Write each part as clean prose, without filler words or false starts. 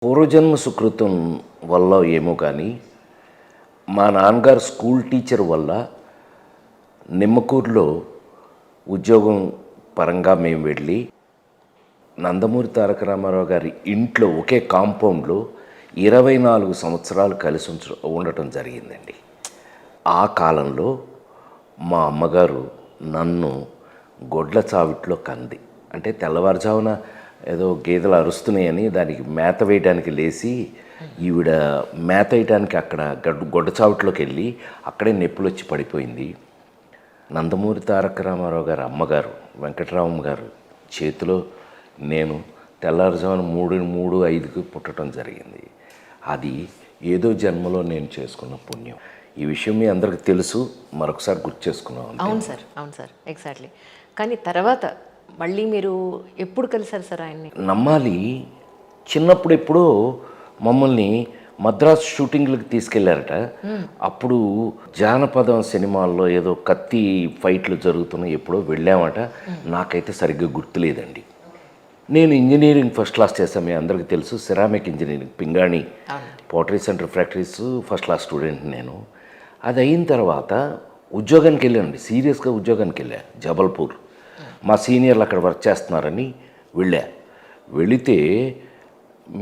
పూర్వజన్మ సుకృతం వల్ల ఏమో కానీ మా నాన్నగారు స్కూల్ టీచర్ వల్ల నిమ్మకూరులో ఉద్యోగం పరంగా మేము వెళ్ళి నందమూరి తారక రామారావు గారి ఇంట్లో ఒకే కాంపౌండ్లో 24 సంవత్సరాలు కలిసి ఉండటం జరిగిందండి. ఆ కాలంలో మా అమ్మగారు నన్ను గొడ్ల చావిట్లో కంది. అంటే తెల్లవారుజామున ఏదో గేదెలు అరుస్తున్నాయని దానికి మేత వేయడానికి లేచి ఈవిడ మేత వేయడానికి అక్కడ గొడ్డ చావిట్లోకి వెళ్ళి అక్కడే నొప్పులు వచ్చి పడిపోయింది. నందమూరి తారక రామారావు గారు అమ్మగారు వెంకటరామమ్మ గారు చేతిలో నేను తెల్లారుజామున 3:05కి పుట్టడం జరిగింది. అది ఏదో జన్మలో నేను చేసుకున్న పుణ్యం. ఈ విషయం మీ అందరికి తెలుసు, మరొకసారి గుర్తు చేసుకున్నాం. అవును సార్, ఎగ్జాక్ట్లీ. కానీ తర్వాత మళ్ళీ మీరు ఎప్పుడు కలిసారు సార్ ఆయన్ని? నమ్మాలి, చిన్నప్పుడు ఎప్పుడో మమ్మల్ని మద్రాసు షూటింగ్లకు తీసుకెళ్లారట. అప్పుడు జానపదం సినిమాల్లో ఏదో కత్తి ఫైట్లు జరుగుతున్నాయి, ఎప్పుడో వెళ్ళామట. నాకైతే సరిగ్గా గుర్తులేదండి. నేను ఇంజనీరింగ్ ఫస్ట్ క్లాస్ చేశాను, మీ అందరికీ తెలుసు. సిరామిక్ ఇంజనీరింగ్, పింగాణి pottery centre factories first class student నేను. అది అయిన తర్వాత ఉద్యోగానికి వెళ్ళానండి, సీరియస్గా ఉద్యోగానికి వెళ్ళా. జబల్పూర్ మా సీనియర్లు అక్కడ వర్క్ చేస్తున్నారని వెళితే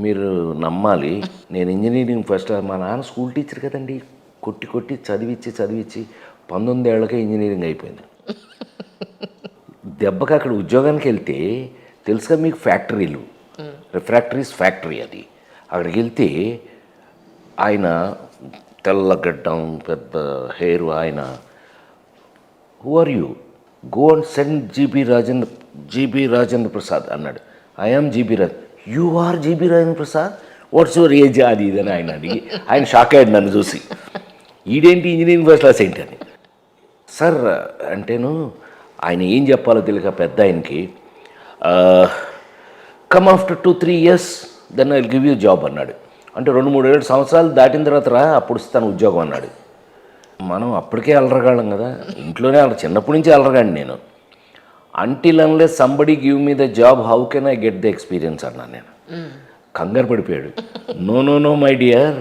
మీరు నమ్మాలి, నేను ఇంజనీరింగ్ ఫస్ట్, మా నాన్న స్కూల్ టీచర్ కదండి, కొట్టి చదివించి 19 ఏళ్ళకే ఇంజనీరింగ్ అయిపోయింది. దెబ్బకి అక్కడ ఉద్యోగానికి వెళ్తే తెలుసుగా మీకు, ఫ్యాక్టరీలు, రిఫ్రాక్టరీస్ ఫ్యాక్టరీ అది. అక్కడికి వెళ్తే ఆయన తెల్లగడ్డం, పెద్ద హెయిర్, ఆయన who are you, go and send GB Rajendra Prasad అన్నాడు. I'm GB you are GB Rajendra Prasad, what's your age, అది ఇదని ఆయన అడిగి ఆయన షాక్ అయ్యాడు నన్ను చూసి. ఈడేంటి ఇంజనీరింగ్ ఫస్ట్ క్లాస్ ఏంటి అని. సార్ అంటేను ఆయన ఏం చెప్పాలో తెలియక పెద్ద ఆయనకి, come after 2-3 years then I will give you job అన్నాడు. అంటే 2-3 సంవత్సరాలు దాటిన తర్వాత రా, అప్పుడు ఇస్తాను ఉద్యోగం అన్నాడు. మనం అప్పటికే అలరగాళ్ళం కదా, ఇంట్లోనే చిన్నప్పటి నుంచి అలరగాండి నేను. Until unless somebody give me the job, how can I get the experience అన్నాను నేను. కంగారు పడిపోయాడు. నో మై డియర్,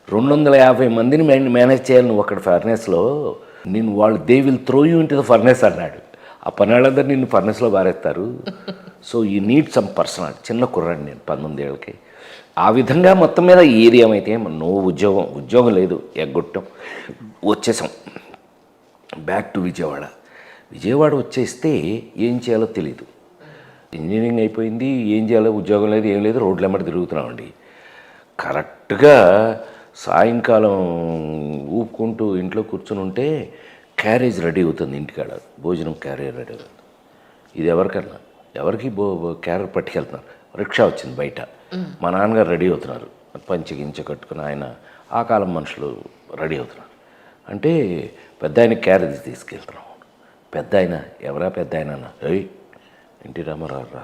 250 మందిని మేనేజ్ చేయాలి నువ్వు అక్కడ ఫర్నెస్లో, నేను వాళ్ళు they will throw you into the furnace అన్నాడు. ఆ పనాళ్ళందరూ నిన్ను ఫర్నెస్లో బారేస్తారు, so you need some personality. చిన్న కుర్రాడు నేను, 19 ఏళ్ళకి. ఆ విధంగా మొత్తం మీద ఏరియా అయితే నో ఉద్యోగం లేదు, ఎగ్గొట్టాం, వచ్చేసాం బ్యాక్ టు విజయవాడ వచ్చేస్తే ఏం చేయాలో తెలీదు. ఇంజనీరింగ్ అయిపోయింది, ఏం చేయాలో, ఉద్యోగం లేదు, ఏం లేదు, రోడ్ల వెంబడి తిరుగుతున్నామండి. కరెక్ట్గా సాయంకాలం ఊపుకుంటూ ఇంట్లో కూర్చుని ఉంటే క్యారేజ్ రెడీ అవుతుంది, ఇంటికాడ భోజనం క్యారేజ్ రెడీ అవుతుంది. ఇది ఎవరికి క్యారేజ్ పట్టుకెళ్తున్నారు. రిక్షా వచ్చింది బయట, మా నాన్నగారు రెడీ అవుతున్నారు, పంచ కట్టుకుని. ఆయన ఆ కాలం మనుషులు రెడీ అవుతున్నారు. అంటే పెద్ద ఆయన క్యారేజ్ తీసుకెళ్తున్నాం. పెద్ద ఆయన, ఎవరా పెద్ద ఆయన అన్న, ఎన్టీ రామారావు రా.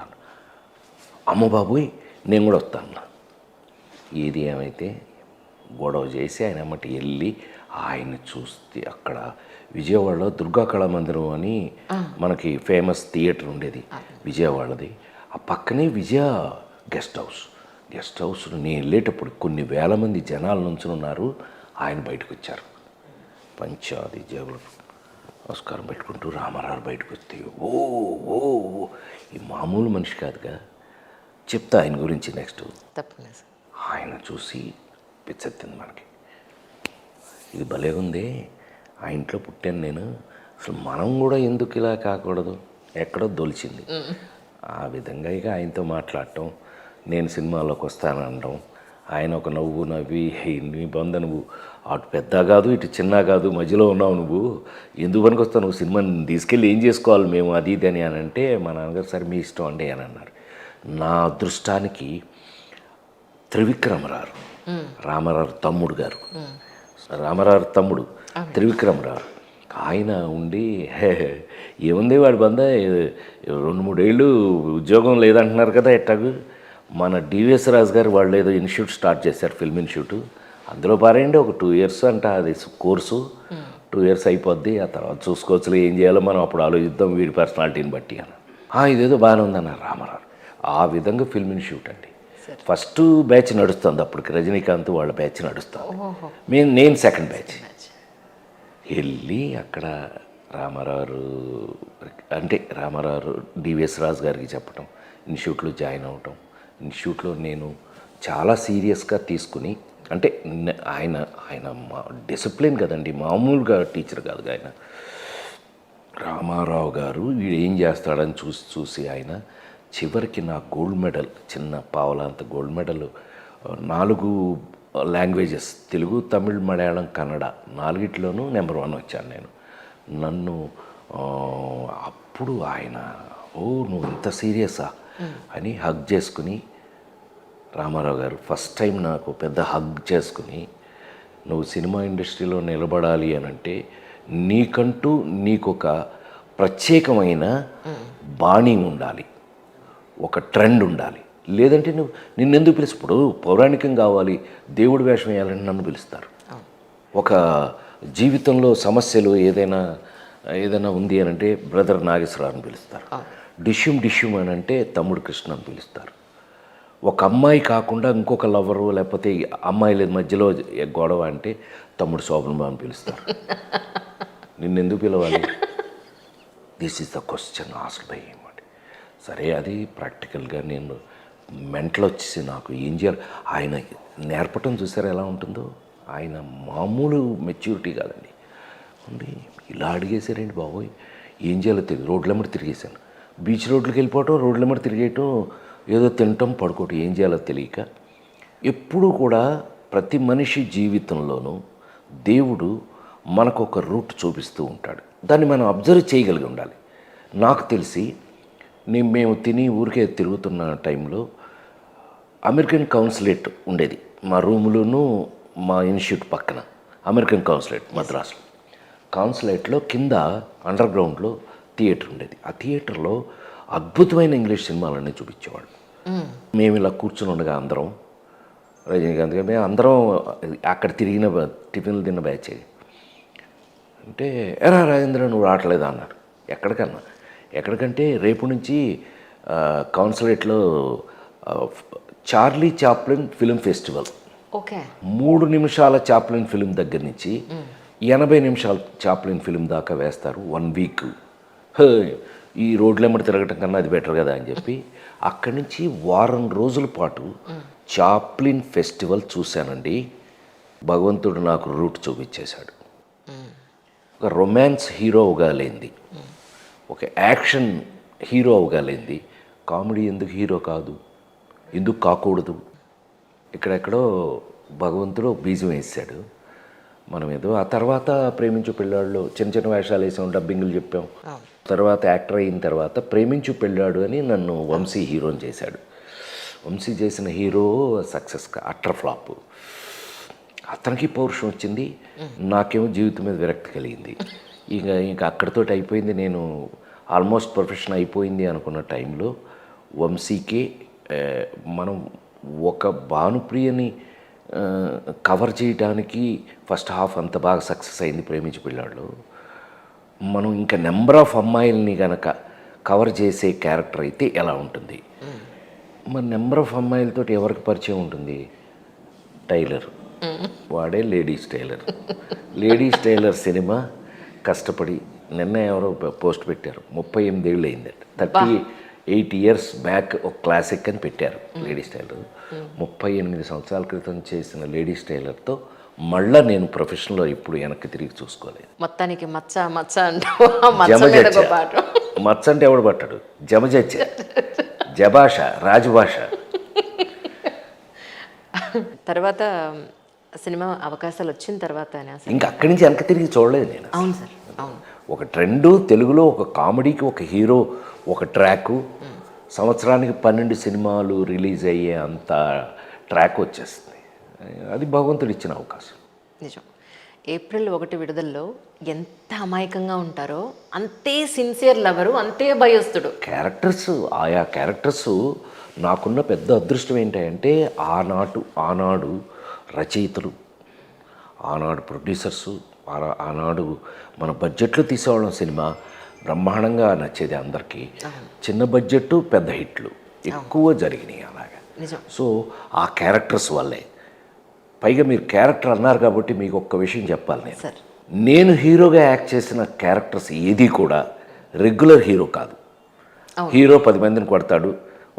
అమ్మ బాబోయ్, నేను కూడా వస్తాను. ఏది ఏమైతే గొడవ చేసి ఆయన అమ్మటి వెళ్ళి ఆయన్ని చూస్తే, అక్కడ విజయవాడలో దుర్గా కళామందిరం అని మనకి ఫేమస్ థియేటర్ ఉండేది విజయవాడది. ఆ పక్కనే విజయ గెస్ట్ హౌస్ నేను వెళ్ళేటప్పుడు కొన్ని వేల మంది జనాల నుంచి ఉన్నారు. ఆయన బయటకు వచ్చారు, పంచాది జేబులు నమస్కారం పెట్టుకుంటూ. రామారావు బయటకు వస్తే ఓ ఈ మామూలు మనిషి కాదుగా. చెప్తా ఆయన గురించి నెక్స్ట్. ఆయన చూసి పిచ్చెత్తింది మనకి, ఇది భలే ఉంది, ఆ ఇంట్లో పుట్టాను నేను, అసలు మనం కూడా ఎందుకు ఇలా కాకూడదు, ఎక్కడో దొలిచింది. ఆ విధంగా ఇక ఆయనతో మాట్లాడటం, నేను సినిమాలోకి వస్తాననడం, ఆయన ఒక నవ్వు నవ్వి, నీ బొంద నువ్వు అటు పెద్ద కాదు ఇటు చిన్న కాదు, మధ్యలో ఉన్నావు, నువ్వు ఎందుకు పనికి వస్తావు, నువ్వు సినిమాని తీసుకెళ్ళి ఏం చేసుకోవాలి మేము, అది ఇది అని అంటే, మా నాన్నగారు సరే మీ ఇష్టం అండి అని అన్నారు. నా అదృష్టానికి త్రివిక్రమరావు, రామారావు తమ్ముడు త్రివిక్రమరావు, ఆయన ఉండి ఏముంది వాడి బంద 2-3 ఏళ్ళు ఉద్యోగం లేదంటున్నారు కదా ఎట్టాగు, మన డివిఎస్ రాజు గారు వాళ్ళు ఏదో ఇన్స్టిట్యూట్ స్టార్ట్ చేశారు, ఫిల్మ్ ఇన్స్టిట్యూట్, అందులో పారేయండి, ఒక 2 years అంట అది కోర్సు, 2 years అయిపోద్ది, ఆ తర్వాత చూసుకోవచ్చు ఏం చేయాలో మనం అప్పుడు ఆలోచిద్దాం వీడి పర్సనాలిటీని బట్టి అని. ఇదేదో బాగానే ఉందన్నారు రామారావు. ఆ విధంగా ఫిల్మ్ ఇన్స్టిట్యూట్ అండి. ఫస్ట్ బ్యాచ్ నడుస్తుంది అప్పటికి, రజనీకాంత్ వాళ్ళ బ్యాచ్ నడుస్తుంది. ఓహో. నేను సెకండ్ బ్యాచ్. వెళ్ళి అక్కడ రామారావు అంటే రామారావు డివిఎస్ రాజు గారికి చెప్పటం, ఇన్స్టిట్యూట్లో జాయిన్ అవ్వటం. ఇన్స్టిట్యూట్లో నేను చాలా సీరియస్గా తీసుకుని, అంటే ఆయన ఆయన మా డిసిప్లిన్ కదండి, మామూలుగా టీచర్ కాదు ఆయన. రామారావు గారు వీడు ఏం చేస్తాడని చూసి చూసి ఆయన చివరికి నా గోల్డ్ మెడల్, చిన్న పావలాంత gold medal 4 languages, Telugu, Tamil, Malayalam, Kannada 4 number 1 వచ్చాను నేను. నన్ను అప్పుడు ఆయన నువ్వు ఇంత సీరియసా అని హగ్ చేసుకుని, రామారావు గారు ఫస్ట్ టైం నాకు పెద్ద హగ్ చేసుకుని, నువ్వు సినిమా ఇండస్ట్రీలో నిలబడాలి అని అంటే నీకంటూ నీకొక ప్రత్యేకమైన బాణీ ఉండాలి, ఒక ట్రెండ్ ఉండాలి, లేదంటే నిన్నెందుకు పిలుసు. ఇప్పుడు పౌరాణికం కావాలి, దేవుడి వేషం వేయాలని నన్ను పిలుస్తారు. ఒక జీవితంలో సమస్యలు ఏదైనా ఉంది అని అంటే బ్రదర్ నాగేశ్వరరావుని పిలుస్తారు. డిష్యూమ్ అని అంటే తమ్ముడు కృష్ణ అని పిలుస్తారు. ఒక అమ్మాయి కాకుండా ఇంకొక లవరు, లేకపోతే అమ్మాయిల మధ్యలో గొడవ అంటే తమ్ముడు శోభన్ బాబు అని పిలుస్తారు. నిన్నెందుకు పిలవాలి? This is the question asked by him. సరే, అది ప్రాక్టికల్గా నేను మెంటల్ వచ్చేసి నాకు ఏం చేయాలి. ఆయన నేర్పటం చూసారా ఎలా ఉంటుందో. ఆయన మామూలు మెచ్యూరిటీ కాదండి. ఉంది ఇలా అడిగేశారండి బాబోయ్, ఏం చేయాలో తెలియదు. రోడ్లెమ్మడి తిరిగేశాను. బీచ్ రోడ్లకి వెళ్ళిపోవటం, రోడ్లెమ్మడి తిరిగేయటం, ఏదో తినటం, పడుకోవటం, ఏం చేయాలో తెలియక. ఎప్పుడూ కూడా ప్రతి మనిషి జీవితంలోనూ దేవుడు మనకు ఒక రూట్ చూపిస్తూ ఉంటాడు. దాన్ని మనం అబ్జర్వ్ చేయగలిగి ఉండాలి. నాకు తెలిసి మేము తిని ఊరికే తిరుగుతున్న టైంలో అమెరికన్ కౌన్సిలేట్ ఉండేది మా రూములోనూ, మా ఇన్స్టిట్యూట్ పక్కన అమెరికన్ కౌన్సిలేట్ మద్రాసులో. కౌన్సిలేట్లో కింద అండర్ గ్రౌండ్లో థియేటర్ ఉండేది. ఆ థియేటర్లో అద్భుతమైన ఇంగ్లీష్ సినిమాలన్నీ చూపించేవాళ్ళు. మేము ఇలా కూర్చుని ఉండగా అందరం, రజనీకాంత్ గారు మేము అందరం అక్కడ తిరిగిన టిఫిన్లు తిన్న బ్యాచ్. అంటే ఎరా రాజేంద్ర నువ్వు రావట్లేదా అన్నారు. ఎక్కడికంటే రేపు నుంచి కౌన్సిలేట్లో Charlie Chaplin film festival. Okay. 3 నిమిషాల చాప్లిన్ ఫిల్మ్ దగ్గర నుంచి 80 నిమిషాల చాప్లిన్ ఫిల్మ్ దాకా వేస్తారు 1 వీక్. ఈ రోడ్లెమ్మడి తిరగటం కన్నా అది బెటర్ కదా అని చెప్పి అక్కడి నుంచి వారం రోజుల పాటు చాప్లిన్ ఫెస్టివల్ చూశానండి. భగవంతుడు నాకు రూట్ చూపించేశాడు. ఒక రొమాన్స్ హీరో అవగాలేంది, ఒక యాక్షన్ హీరో అవగాలేంది, కామెడీ ఎందుకు హీరో కాదు, ఎందుకు కాకూడదు. ఇక్కడెక్కడో భగవంతుడు బీజం వేసాడు. మనం ఏదో ఆ తర్వాత ప్రేమించు పెళ్ళాడులో చిన్న చిన్న వేషాలు వేసాం, డబ్బింగ్లు చెప్పాం. తర్వాత యాక్టర్ అయిన తర్వాత ప్రేమించు పెళ్ళాడు అని నన్ను వంశీ హీరోని చేశాడు. వంశీ చేసిన హీరో సక్సెస్గా అట్టర్ ఫ్లాప్. అతనికి పౌరుషం వచ్చింది, నాకేమో జీవితం మీద విరక్తి కలిగింది. ఇంకా అక్కడితో అయిపోయింది. నేను ఆల్మోస్ట్ ప్రొఫెషన్ అయిపోయింది అనుకున్న టైంలో వంశీకే మనం ఒక భానుప్రియని కవర్ చేయడానికి ఫస్ట్ హాఫ్ అంత బాగా సక్సెస్ అయింది ప్రేమించి పిల్లాడులో. మనం ఇంకా నెంబర్ ఆఫ్ అమ్మాయిల్ని కనుక కవర్ చేసే క్యారెక్టర్ అయితే ఎలా ఉంటుంది? మరి నెంబర్ ఆఫ్ అమ్మాయిలతో ఎవరికి పరిచయం ఉంటుంది? టైలర్, వాడే లేడీస్ టైలర్. లేడీస్ టైలర్ సినిమా కష్టపడి నిన్న ఎవరో పోస్ట్ పెట్టారు, 38 ఏళ్ళు అయిందట. 38 ఇయర్స్ బ్యాక్ ఒక క్లాసిక్ అని పెట్టారు లేడీస్ టైలర్. 38 సంవత్సరాల క్రితం చేసిన లేడీస్ టైలర్తో మళ్ళీ నేను ప్రొఫెషన్లో ఇప్పుడు వెనక్కి తిరిగి చూసుకోలేదు. మొత్తానికి మచ్చ మచ్చ అంటే ఎవడు పట్టాడు? జమజచ్చ, జభాష, రాజభాష. తర్వాత సినిమా అవకాశాలు వచ్చిన తర్వాత ఇంకా అక్కడి నుంచి వెనక్కి తిరిగి చూడలేదు నేను. అవును సార్, అవును. ఒక ట్రెండు, తెలుగులో ఒక కామెడీకి ఒక హీరో, ఒక ట్రాకు, సంవత్సరానికి 12 సినిమాలు రిలీజ్ అయ్యే అంత ట్రాక్ వచ్చేస్తుంది. అది భగవంతుడు ఇచ్చిన అవకాశం. నిజం. ఏప్రిల్ 1 విడుదలలో ఎంత అమాయకంగా ఉంటారో అంతే సిన్సియర్ లవరు, అంతే భయస్తుడు. ఆయా క్యారెక్టర్స్ నాకున్న పెద్ద అదృష్టం ఏంటంటే ఆనాడు రచయితలు, ఆనాడు ప్రొడ్యూసర్సు, ఆనాడు మన బడ్జెట్లో తీసేవాళ్ళం సినిమా బ్రహ్మాండంగా నచ్చేది అందరికీ. చిన్న బడ్జెట్ పెద్ద హిట్లు ఎక్కువ జరిగినాయి. అలాగా నిజం. సో ఆ క్యారెక్టర్స్ వల్లే. పైగా మీరు క్యారెక్టర్ అన్నారు కాబట్టి మీకు ఒక్క విషయం చెప్పాలి. సార్ నేను హీరోగా యాక్ట్ చేసిన క్యారెక్టర్స్ ఏది కూడా రెగ్యులర్ హీరో కాదు. హీరో 10 మందిని కొడతాడు,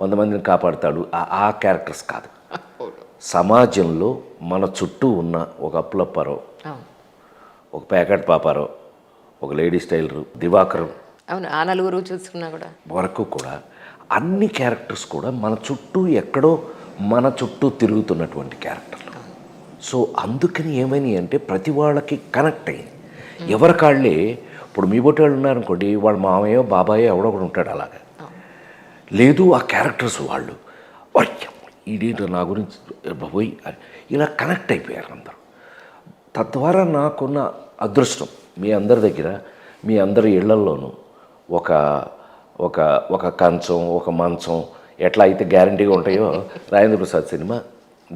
100 మందిని కాపాడుతాడు, ఆ క్యారెక్టర్స్ కాదు. సమాజంలో మన చుట్టూ ఉన్న ఒక అప్పులప్పారో, ఒక ప్యాకెట్ పాపారో, ఒక లేడీ స్టైలరు, దివాకరం అవును, ఆ నలుగురు చూసుకున్నా కూడా వరకు కూడా అన్ని క్యారెక్టర్స్ కూడా మన చుట్టూ ఎక్కడో మన చుట్టూ తిరుగుతున్నటువంటి క్యారెక్టర్లు. సో అందుకని ఏమైనాయి అంటే ప్రతి వాళ్ళకి కనెక్ట్ అయింది. ఎవరి కాళ్ళే ఇప్పుడు మీ బొట్టి వాళ్ళు ఉన్నారనుకోండి, వాళ్ళ మామయ్యో బాబాయో ఎవడో ఒకడు ఉంటాడు అలాగా. లేదు ఆ క్యారెక్టర్స్ వాళ్ళు ఇదేంటో నా గురించి పోయి ఇలా కనెక్ట్ అయిపోయారు అందరూ. తద్వారా నాకున్న అదృష్టం మీ అందరి దగ్గర, మీ అందరి ఇళ్లల్లోనూ ఒక ఒక ఒక కంచం, ఒక మంచం ఎట్లా అయితే గ్యారంటీగా ఉంటాయో రాజేంద్ర ప్రసాద్ సినిమా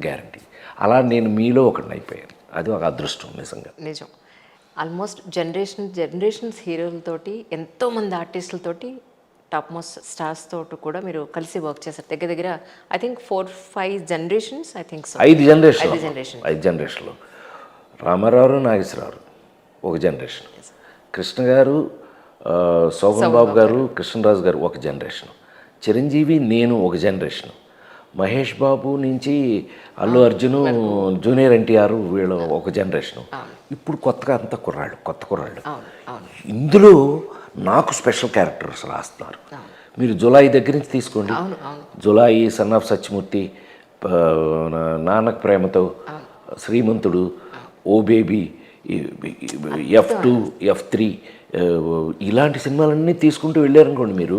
గ్యారంటీ. అలా నేను మీలో ఒకటి అయిపోయాను. అది ఒక అదృష్టం నిజంగా. నిజం. ఆల్మోస్ట్ జనరేషన్స్ హీరోలతోటి ఎంతోమంది ఆర్టిస్టులతోటి టాప్ మోస్ట్ స్టార్స్ తోటి కూడా మీరు కలిసి వర్క్ చేశారు. దగ్గర దగ్గర I think 4-5 generations. I think so 5 జనరేషన్లు. రామారావు, నాగేశ్వరరావు ఒక జనరేషన్, కృష్ణ గారు, శోభన్ బాబు గారు, కృష్ణరాజు గారు ఒక జనరేషన్, చిరంజీవి, నేను ఒక జనరేషన్, మహేష్ బాబు నుంచి అల్లు అర్జును, జూనియర్ ఎన్టీఆర్ వీళ్ళు ఒక జనరేషను. ఇప్పుడు కొత్తగా అంతా కొత్త కుర్రాళ్ళు. ఇందులో నాకు స్పెషల్ క్యారెక్టర్స్ రాస్తున్నారు. మీరు జులాయి దగ్గర నుంచి తీసుకోండి. Julayi, son of Satyamurthy, Nannaku Prematho, Srimanthudu, oh baby, F2, F3 ఇలాంటి సినిమాలన్నీ తీసుకుంటూ వెళ్ళారనుకోండి మీరు,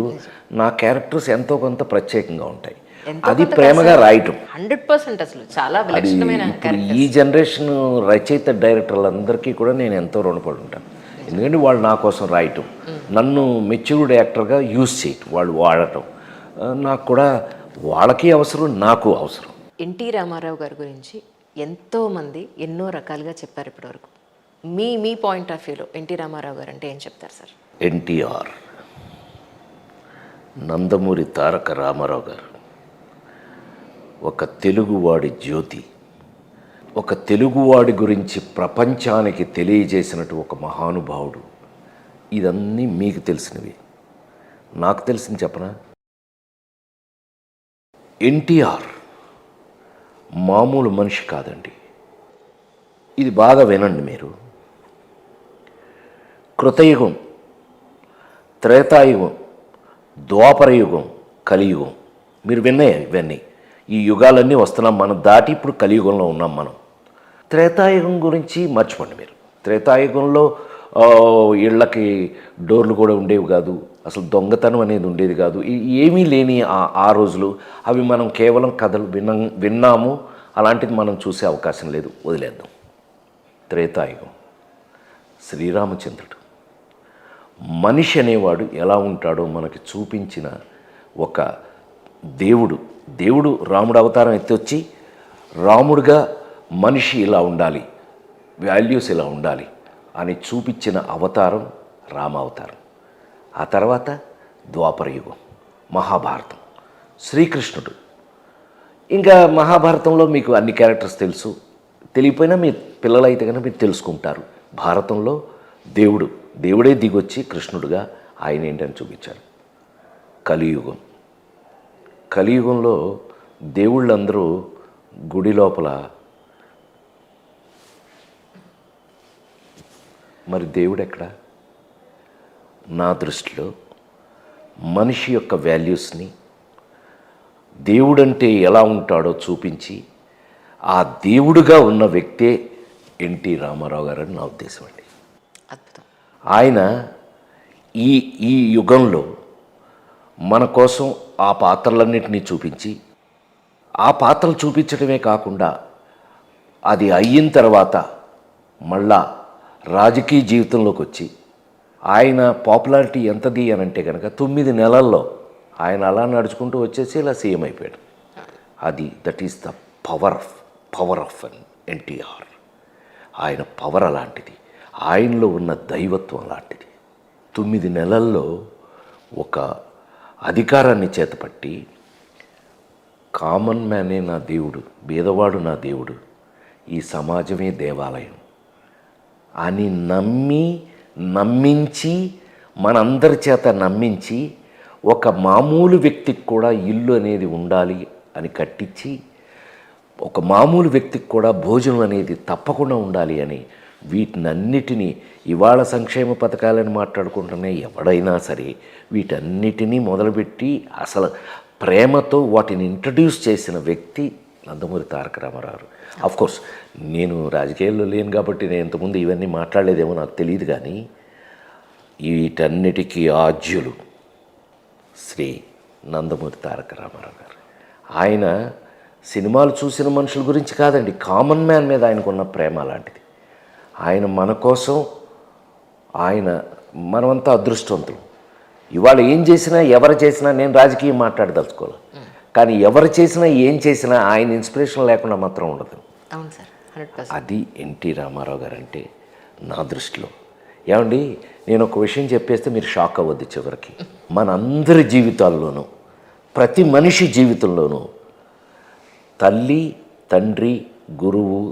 నా క్యారెక్టర్స్ ఎంతో కొంత ప్రత్యేకంగా ఉంటాయి. అది ప్రేమగా రాయటం 100% అసలు చాలా విలక్షణమైన ఈ జనరేషన్ రచయిత డైరెక్టర్లందరికీ కూడా నేను ఎంతో రుణపడి ఉంటాను. ఎందుకంటే వాళ్ళు నా కోసం రాయటం, నన్ను మెచ్యూర్డ్ యాక్టర్గా యూజ్ చేయటం, వాళ్ళు వాడటం నాకు కూడా వాళ్ళకి అవసరం, నాకు అవసరం. ఎన్టీ రామారావు గారి గురించి ఎంతోమంది ఎన్నో రకాలుగా చెప్పారు ఇప్పటివరకు. మీ పాయింట్ ఆఫ్ వ్యూలో ఎన్టీ రామారావు గారు అంటే ఏం చెప్తారు సార్? ఎన్టీఆర్, నందమూరి తారక రామారావు గారు ఒక తెలుగువాడి జ్యోతి, ఒక తెలుగువాడి గురించి ప్రపంచానికి తెలియజేసినట్టు ఒక మహానుభావుడు. ఇదన్నీ మీకు తెలిసినవి. నాకు తెలిసింది చెప్పనా? ఎన్టీఆర్ మామూలు మనిషి కాదండి. ఇది బాగా వినండి మీరు. కృతయుగం, త్రేతాయుగం, ద్వాపరయుగం, కలియుగం, మీరు విన్నాయి ఇవన్నీ. ఈ యుగాలన్నీ వస్తున్నాం మనం దాటి, ఇప్పుడు కలియుగంలో ఉన్నాం మనం. త్రేతాయుగం గురించి మర్చిపోండి మీరు. త్రేతాయుగంలో ఇళ్ళకి డోర్లు కూడా ఉండేవి కాదు, అసలు దొంగతనం అనేది ఉండేది కాదు, ఏమీ లేని ఆ రోజులు. అవి మనం కేవలం కథలు విన్నాము, అలాంటిది మనం చూసే అవకాశం లేదు, వదిలేద్దాం. త్రేతాయుగం, శ్రీరామచంద్రుడు మనిషి అనేవాడు ఎలా ఉంటాడో మనకి చూపించిన ఒక దేవుడు రాముడు అవతారం ఎత్తొచ్చి రాముడుగా మనిషి ఇలా ఉండాలి, వాల్యూస్ ఇలా ఉండాలి అని చూపించిన అవతారం రామావతారం. ఆ తర్వాత ద్వాపరయుగం, మహాభారతం, శ్రీకృష్ణుడు. ఇంకా మహాభారతంలో మీకు అన్ని క్యారెక్టర్స్ తెలుసు, తెలియపోయినా మీ పిల్లలైతే కనుక మీరు తెలుసుకుంటారు. భారతంలో దేవుడే దిగొచ్చి కృష్ణుడుగా ఆయన ఏంటని చూపించారు. కలియుగంలో దేవుళ్ళందరూ గుడి లోపల, మరి దేవుడు ఎక్కడ? నా దృష్టిలో మనిషి యొక్క వాల్యూస్ని, దేవుడంటే ఎలా ఉంటాడో చూపించి ఆ దేవుడుగా ఉన్న వ్యక్తే ఎన్టీ రామారావు గారు అని నా ఉద్దేశం అండి. అద్భుతం. ఆయన ఈ యుగంలో మన కోసం ఆ పాత్రలన్నింటినీ చూపించి, ఆ పాత్రలు చూపించడమే కాకుండా అది అయిన తర్వాత మళ్ళా రాజకీయ జీవితంలోకి వచ్చి ఆయన పాపులారిటీ ఎంతది అని అంటే కనుక 9 నెలల్లో ఆయన అలా నడుచుకుంటూ వచ్చేసి ఇలా సీఎం అయిపోయాడు. That is the power of NTR. ఆయన పవర్ అలాంటిది, ఆయనలో ఉన్న దైవత్వం అలాంటిది. 9 నెలల్లో ఒక అధికారాన్ని చేతపట్టి కామన్ మ్యానే నా దేవుడు, బీదవాడు నా దేవుడు, ఈ సమాజమే దేవాలయం అని నమ్మించి మనందరి చేత నమ్మించి ఒక మామూలు వ్యక్తికి కూడా ఇల్లు అనేది ఉండాలి అని కట్టించి ఒక మామూలు వ్యక్తికి కూడా భోజనం అనేది తప్పకుండా ఉండాలి అని వీటినన్నిటినీ ఇవాళ సంక్షేమ పథకాలని మాట్లాడుకుంటున్న ఎవడైనా సరే వీటన్నిటినీ మొదలుపెట్టి అసలు ప్రేమతో వాటిని ఇంట్రడ్యూస్ చేసిన వ్యక్తి నందమూరి తారక రామారావు. కోర్స్ నేను రాజకీయాల్లో లేను కాబట్టి నేను ఇంతకుముందు ఇవన్నీ మాట్లాడలేదేమో నాకు తెలియదు, కానీ వీటన్నిటికీ ఆద్యులు శ్రీ నందమూరి తారక రామారావు గారు. ఆయన సినిమాలు చూసిన మనుషుల గురించి కాదండి, కామన్ మ్యాన్ మీద ఆయనకున్న ప్రేమ అలాంటిది. ఆయన మన కోసం, మనమంతా అదృష్టవంతులు. ఇవాళ ఏం చేసినా ఎవరు చేసినా, నేను రాజకీయం మాట్లాడదలుచుకోవాలి, కానీ ఎవరు చేసినా ఏం చేసినా ఆయన ఇన్స్పిరేషన్ లేకుండా మాత్రం ఉండదు. అవును సార్, 100%. అది ఎన్టీ రామారావు గారు అంటే నా దృష్టిలో. ఏమండి, నేను ఒక విషయం చెప్పేస్తే మీరు షాక్ అవ్వద్దు చివరికి. మనందరి జీవితాల్లోనూ, ప్రతి మనిషి జీవితంలోనూ తల్లి, తండ్రి, గురువు,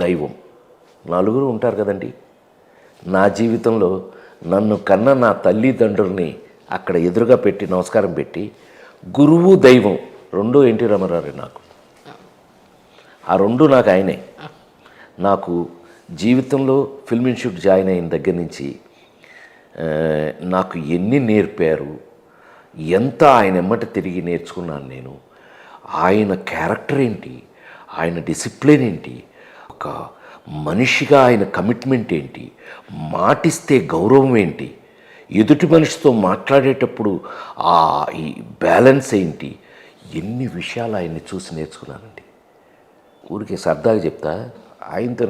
దైవం నలుగురు ఉంటారు కదండి. నా జీవితంలో నన్ను కన్న నా తల్లిదండ్రుల్ని అక్కడ ఎదురుగా పెట్టి నమస్కారం పెట్టి, గురువు, దైవం రెండూ ఎన్టీ రామారావు. నాకు ఆ రెండు నాకు ఆయనే. నాకు జీవితంలో ఫిల్మ్ ఇన్స్టిట్యూట్ జాయిన్ అయిన దగ్గర నుంచి నాకు ఎన్ని నేర్పారు, ఎంత ఆయన ఎమ్మట తిరిగి నేర్చుకున్నాను నేను. ఆయన క్యారెక్టర్ ఏంటి, ఆయన డిసిప్లిన్ ఏంటి, ఒక మనిషిగా ఆయన కమిట్మెంట్ ఏంటి, మాటిస్తే గౌరవం ఏంటి, ఎదుటి మనిషితో మాట్లాడేటప్పుడు ఈ బ్యాలెన్స్ ఏంటి, ఎన్ని విషయాలు ఆయన్ని చూసి నేర్చుకున్నానండి. ఊరికే సరదాగా చెప్తా, ఆయనతో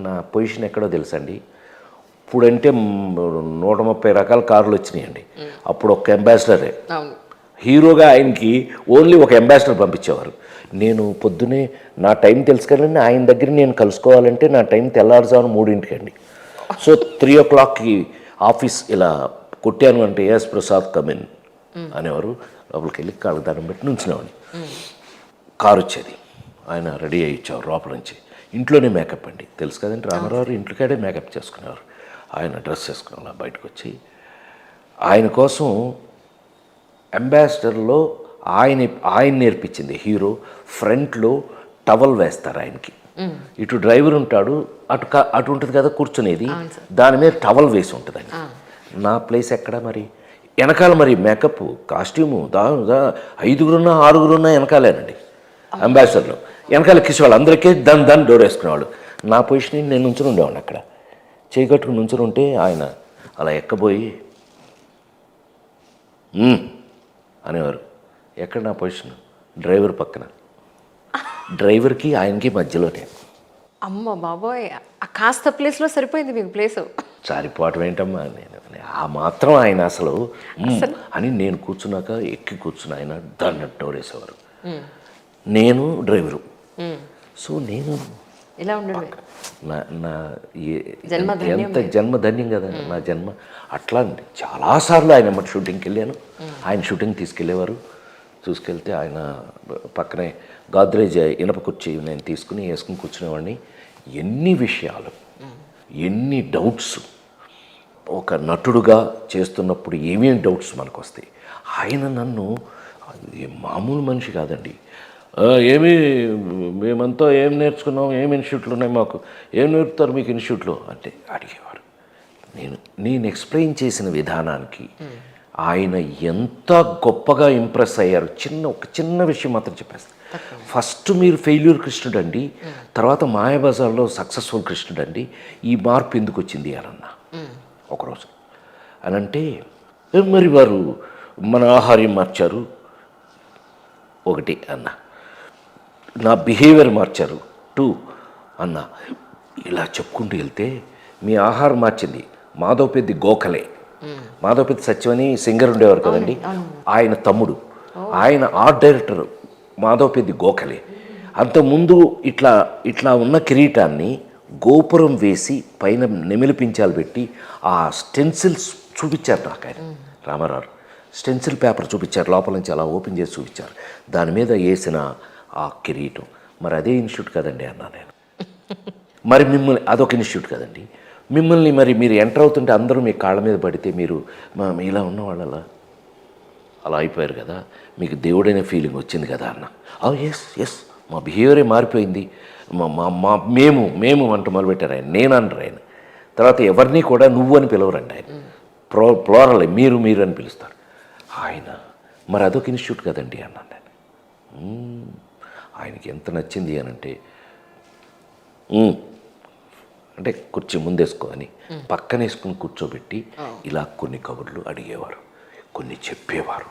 నా పొజిషన్ ఎక్కడో తెలుసండి. ఇప్పుడంటే 130 రకాల కార్లు వచ్చినాయండి, అప్పుడు ఒక అంబాసిడరే. హీరోగా ఆయనకి ఓన్లీ ఒక అంబాసిడర్ పంపించేవారు. నేను పొద్దునే నా టైం తెలుసు కదండి, ఆయన దగ్గర నేను కలుసుకోవాలంటే నా టైం తెల్లారుజామున 3:00 సో 3 o'clockకి ఆఫీస్ ఇలా కొట్టాను అంటే ఎస్ ప్రసాద్ కమిన్ అనేవారు. లోపలికి వెళ్ళి కాళ్ళ దాన్ని బట్టి నుంచునేవాడిని. కారు వచ్చేది, ఆయన రెడీ అయ్యి ఇచ్చేవారు లోపల నుంచి. ఇంట్లోనే మేకప్ అండి, తెలుసు కదండి, రామారావు ఇంట్లోకాడే మేకప్ చేసుకునేవారు. ఆయన డ్రెస్ చేసుకునే బయటకు వచ్చి ఆయన కోసం అంబాసిడర్లో ఆయన నేర్పించింది. హీరో ఫ్రంట్లో టవల్ వేస్తారు ఆయనకి, ఇటు డ్రైవర్ ఉంటాడు, అటు ఉంటుంది కదా కూర్చునేది, దాని మీద టవల్ వేసి ఉంటుంది ఆయన. నా ప్లేస్ ఎక్కడ మరి, వెనకాల మరి మేకప్ కాస్ట్యూము 5గురున్నా 6గురున్నా వెనకాలేనండి అంబాసిడర్లో. వెనకాల ఎక్కిసేవాళ్ళు, అందరికీ దాన్ని డోర్ వేసుకునేవాళ్ళు. నా పొజిషన్ నేను నుంచుని ఉండేవాడిని అక్కడ, చేయి కట్టుకుని నుంచుని ఉంటే ఆయన అలా ఎక్కబోయి అనేవారు. ఎక్కడ నా పొజిషన్, డ్రైవర్ పక్కన, డ్రైవర్కి ఆయనకి మధ్యలోనే. అమ్మ బాబోయ్, ఆ కాస్త ప్లేస్లో సరిపోయింది మీకు ప్లేసు. సరిపోవటం ఏంటమ్మా, నేను ఆ మాత్రం ఆయన అసలు అని నేను కూర్చున్నాక ఎక్కి కూర్చుని ఆయన దాన్ని డోరేసేవారు, నేను డ్రైవరు. సో నేను ఇలా ఉండదు, నా ఎంత జన్మధన్యం కదా నా జన్మ. అట్లా అండి చాలాసార్లు ఆయన ఎమ్మటి షూటింగ్కి వెళ్ళాను, ఆయన షూటింగ్ తీసుకెళ్ళేవారు. తీసుకెళ్తే ఆయన పక్కనే గాద్రేజ్ ఇనప కుర్చీ నేను తీసుకుని వేసుకుని కూర్చునేవాడిని. ఎన్ని విషయాలు, ఎన్ని డౌట్స్, ఒక నటుడుగా చేస్తున్నప్పుడు ఏమేమి డౌట్స్ మనకు వస్తాయి. ఆయన నన్ను మామూలు మనిషి కాదండి. మేమంతా ఏం నేర్చుకున్నాం, ఏం ఇన్స్టిట్యూట్లు ఉన్నాయి మాకు, ఏం నేర్పుతారు మీకు ఇన్స్టిట్యూట్లో అంటే అడిగేవారు. నేను ఎక్స్ప్లెయిన్ చేసిన విధానానికి ఆయన ఎంత గొప్పగా ఇంప్రెస్ అయ్యారు. ఒక చిన్న విషయం మాత్రం చెప్పేస్తాను. ఫస్ట్ మీరు ఫెయిల్యూర్ కృష్ణుడు అండి, తర్వాత మాయాబజార్లో సక్సెస్ఫుల్ కృష్ణుడు అండి, ఈ మార్పు ఎందుకు వచ్చింది అన్న ఒకరోజు అని అంటే, మరి వారు మన ఆహార్యం మార్చారు ఒకటి అన్న, నా బిహేవియర్ మార్చారు 2 అన్న. ఇలా చెప్పుకుంటూ వెళ్తే మీ ఆహారం మార్చింది మాధవపెద్ది గోఖలే, మాధవపెద్ది సత్యమని సింగర్ ఉండేవారు కదండి, ఆయన తమ్ముడు, ఆయన ఆర్ట్ డైరెక్టర్ మాధవపెద్ది గోఖలే. అంతకుముందు ఇట్లా ఉన్న కిరీటాన్ని గోపురం వేసి పైన నెమిలిపించాలు పెట్టి ఆ స్టెన్సిల్స్ చూపించారు నాకు ఆయన రామారావు. స్టెన్సిల్ పేపర్ చూపించారు, లోపల నుంచి అలా ఓపెన్ చేసి చూపించారు, దాని మీద వేసిన ఆ కిరీటం. మరి అదే ఇన్స్టిట్యూట్ కదండి అన్నా నేను. మరి మిమ్మల్ని అదొక ఇన్స్టిట్యూట్ కదండి, మిమ్మల్ని మరి మీరు ఎంటర్ అవుతుంటే అందరూ మీ కాళ్ళ మీద పడితే మీరు ఇలా ఉన్న వాళ్ళలా అలా అయిపోయారు కదా, మీకు దేవుడైన ఫీలింగ్ వచ్చింది కదా అన్న. ఎస్ ఎస్, మా బిహేవియరే మారిపోయింది, మా మేము అంటూ మొదలుపెట్టారు ఆయన. నేను అంటారు ఆయన. తర్వాత ఎవరిని కూడా నువ్వు అని పిలవరండి ఆయన, ప్లోరల్ మీరు అని పిలుస్తారు ఆయన. మరి అదొక ఇన్స్టిట్యూట్ కదండి అన్నాను నేను. ఆయనకి ఎంత నచ్చింది అనంటే, అంటే కుర్చీ ముందేసుకో అని పక్కన వేసుకుని కూర్చోబెట్టి ఇలా కొన్ని కబుర్లు అడిగేవారు, కొన్ని చెప్పేవారు.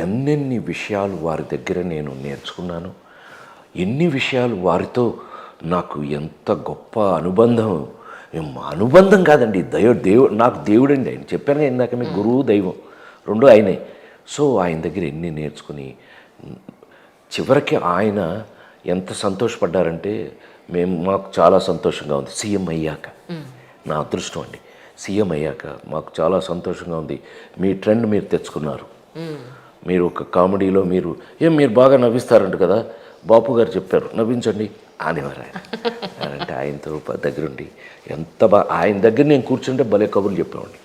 ఎన్నెన్ని విషయాలు వారి దగ్గర నేను నేర్చుకున్నాను, ఎన్ని విషయాలు వారితో నాకు ఎంత గొప్ప అనుబంధం కాదండి, దేవుడు నాకు దేవుడండి ఆయన. చెప్పాను ఇందాక మీకు గురువు దైవం రెండు ఆయనే. సో ఆయన దగ్గర ఎన్ని నేర్చుకుని చివరికి ఆయన ఎంత సంతోషపడ్డారంటే, మాకు చాలా సంతోషంగా ఉంది సీఎం అయ్యాక. నా అదృష్టం అండి, సీఎం అయ్యాక మాకు చాలా సంతోషంగా ఉంది, మీ ట్రెండ్ మీరు తెచ్చుకున్నారు, మీరు ఒక కామెడీలో మీరు బాగా నవ్విస్తారంట కదా, బాపు గారు చెప్పారు నవ్వించండి అనేవారు ఆయన. అంటే ఆయనతో దగ్గరుండి ఎంత ఆయన దగ్గర నేను కూర్చుంటే భలే కబుర్లు చెప్పేవాడిని.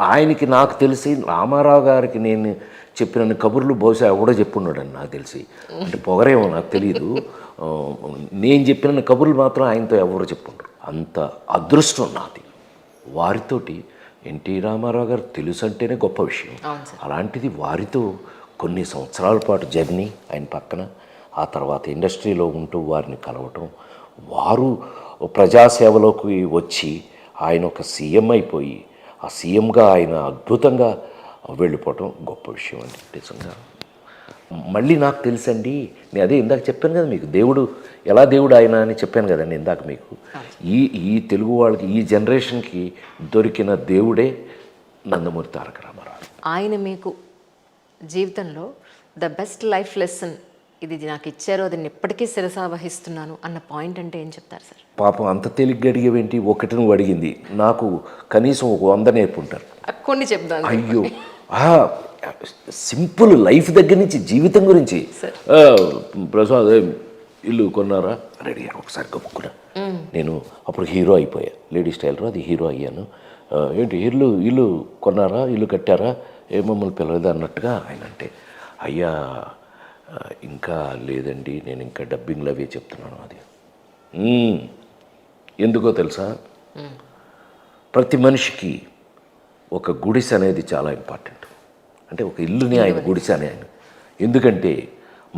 ఆయనకి నాకు తెలిసి రామారావు గారికి నేను చెప్పిన కబుర్లు బహుశా ఎవడో చెప్పున్నాడని నాకు తెలిసి, అంటే పొగరేమో నాకు తెలియదు, నేను చెప్పిన కబుర్లు మాత్రం ఆయనతో ఎవరో చెప్పుండ్రు. అంత అదృష్టం నాది వారితోటి. ఎన్టీ రామారావు గారు తెలుసు అంటేనే గొప్ప విషయం, అలాంటిది వారితో కొన్ని సంవత్సరాల పాటు జర్నీ ఆయన పక్కన, ఆ తర్వాత ఇండస్ట్రీలో ఉంటూ వారిని కలవటం, వారు ప్రజాసేవలోకి వచ్చి ఆయన ఒక సీఎం అయిపోయి ఆ సీఎంగా ఆయన అద్భుతంగా వెళ్ళిపోవటం గొప్ప విషయం అండి నిజంగా. మళ్ళీ నాకు తెలుసండి, నేను అదే ఇందాక చెప్పాను కదా మీకు, దేవుడు ఎలా దేవుడు ఆయన అని చెప్పాను కదండి ఇందాక మీకు. ఈ తెలుగు వాళ్ళకి, ఈ జనరేషన్కి దొరికిన దేవుడే నందమూరి తారక రామారావు. ఆయన మీకు జీవితంలో ద బెస్ట్ లైఫ్ లెసన్, ఇది నాకు ఇచ్చారు, అది నేను ఇప్పటికీ శిరసా వహిస్తున్నాను అన్న పాయింట్ అంటే ఏం చెప్తారు సార్? పాపం అంత తేలిగ్గా అడిగేవేంటి, ఒకటి నువ్వు అడిగింది, నాకు కనీసం ఒక 100 నేర్పుంటారు. కొన్ని చెప్తాను. అయ్యో, సింపుల్ లైఫ్ దగ్గర నుంచి జీవితం గురించి. ప్రసాద్ ఇల్లు కొన్నారా, రెడీ ఒకసారి గొప్పకున్నా. నేను అప్పుడు హీరో అయిపోయా, లేడీ స్టైలర్, అది హీరో అయ్యాను. ఏంటి ఇల్లు కొన్నారా, ఇల్లు కట్టారా, మమ్మల్ని పిలవలేదు అన్నట్టుగా ఆయన. అంటే అయ్యా ఇంకా లేదండి, నేను ఇంకా డబ్బింగ్లు అవే చెప్తున్నాను. అది ఎందుకో తెలుసా, ప్రతి మనిషికి ఒక గుడిసె అనేది చాలా ఇంపార్టెంట్. అంటే ఒక ఇల్లుని ఆయన గుడిసె అని ఆయన. ఎందుకంటే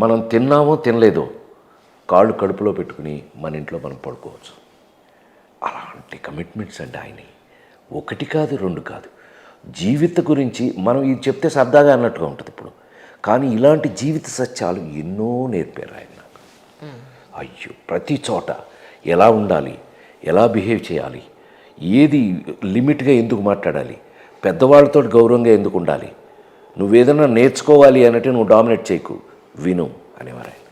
మనం తిన్నామో తినలేదో కాళ్ళు కడుపులో పెట్టుకుని మన ఇంట్లో మనం పడుకోవచ్చు. అలాంటి కమిట్మెంట్స్ అంటే ఆయన ఒకటి కాదు, రెండు కాదు. జీవిత గురించి మనం ఇది చెప్తే సరదాగా అన్నట్టుగా ఉంటుంది ఇప్పుడు, కానీ ఇలాంటి జీవిత సత్యాలు ఎన్నో నేర్పారు ఆయన నాకు. అయ్యో, ప్రతి చోట ఎలా ఉండాలి, ఎలా బిహేవ్ చేయాలి, ఏది లిమిట్గా ఎందుకు మాట్లాడాలి, పెద్దవాళ్ళతో గౌరవంగా ఎందుకు ఉండాలి, నువ్వేదైనా నేర్చుకోవాలి అన్నట్టు నువ్వు డామినేట్ చేయకు, విను అనేవారు ఆయన.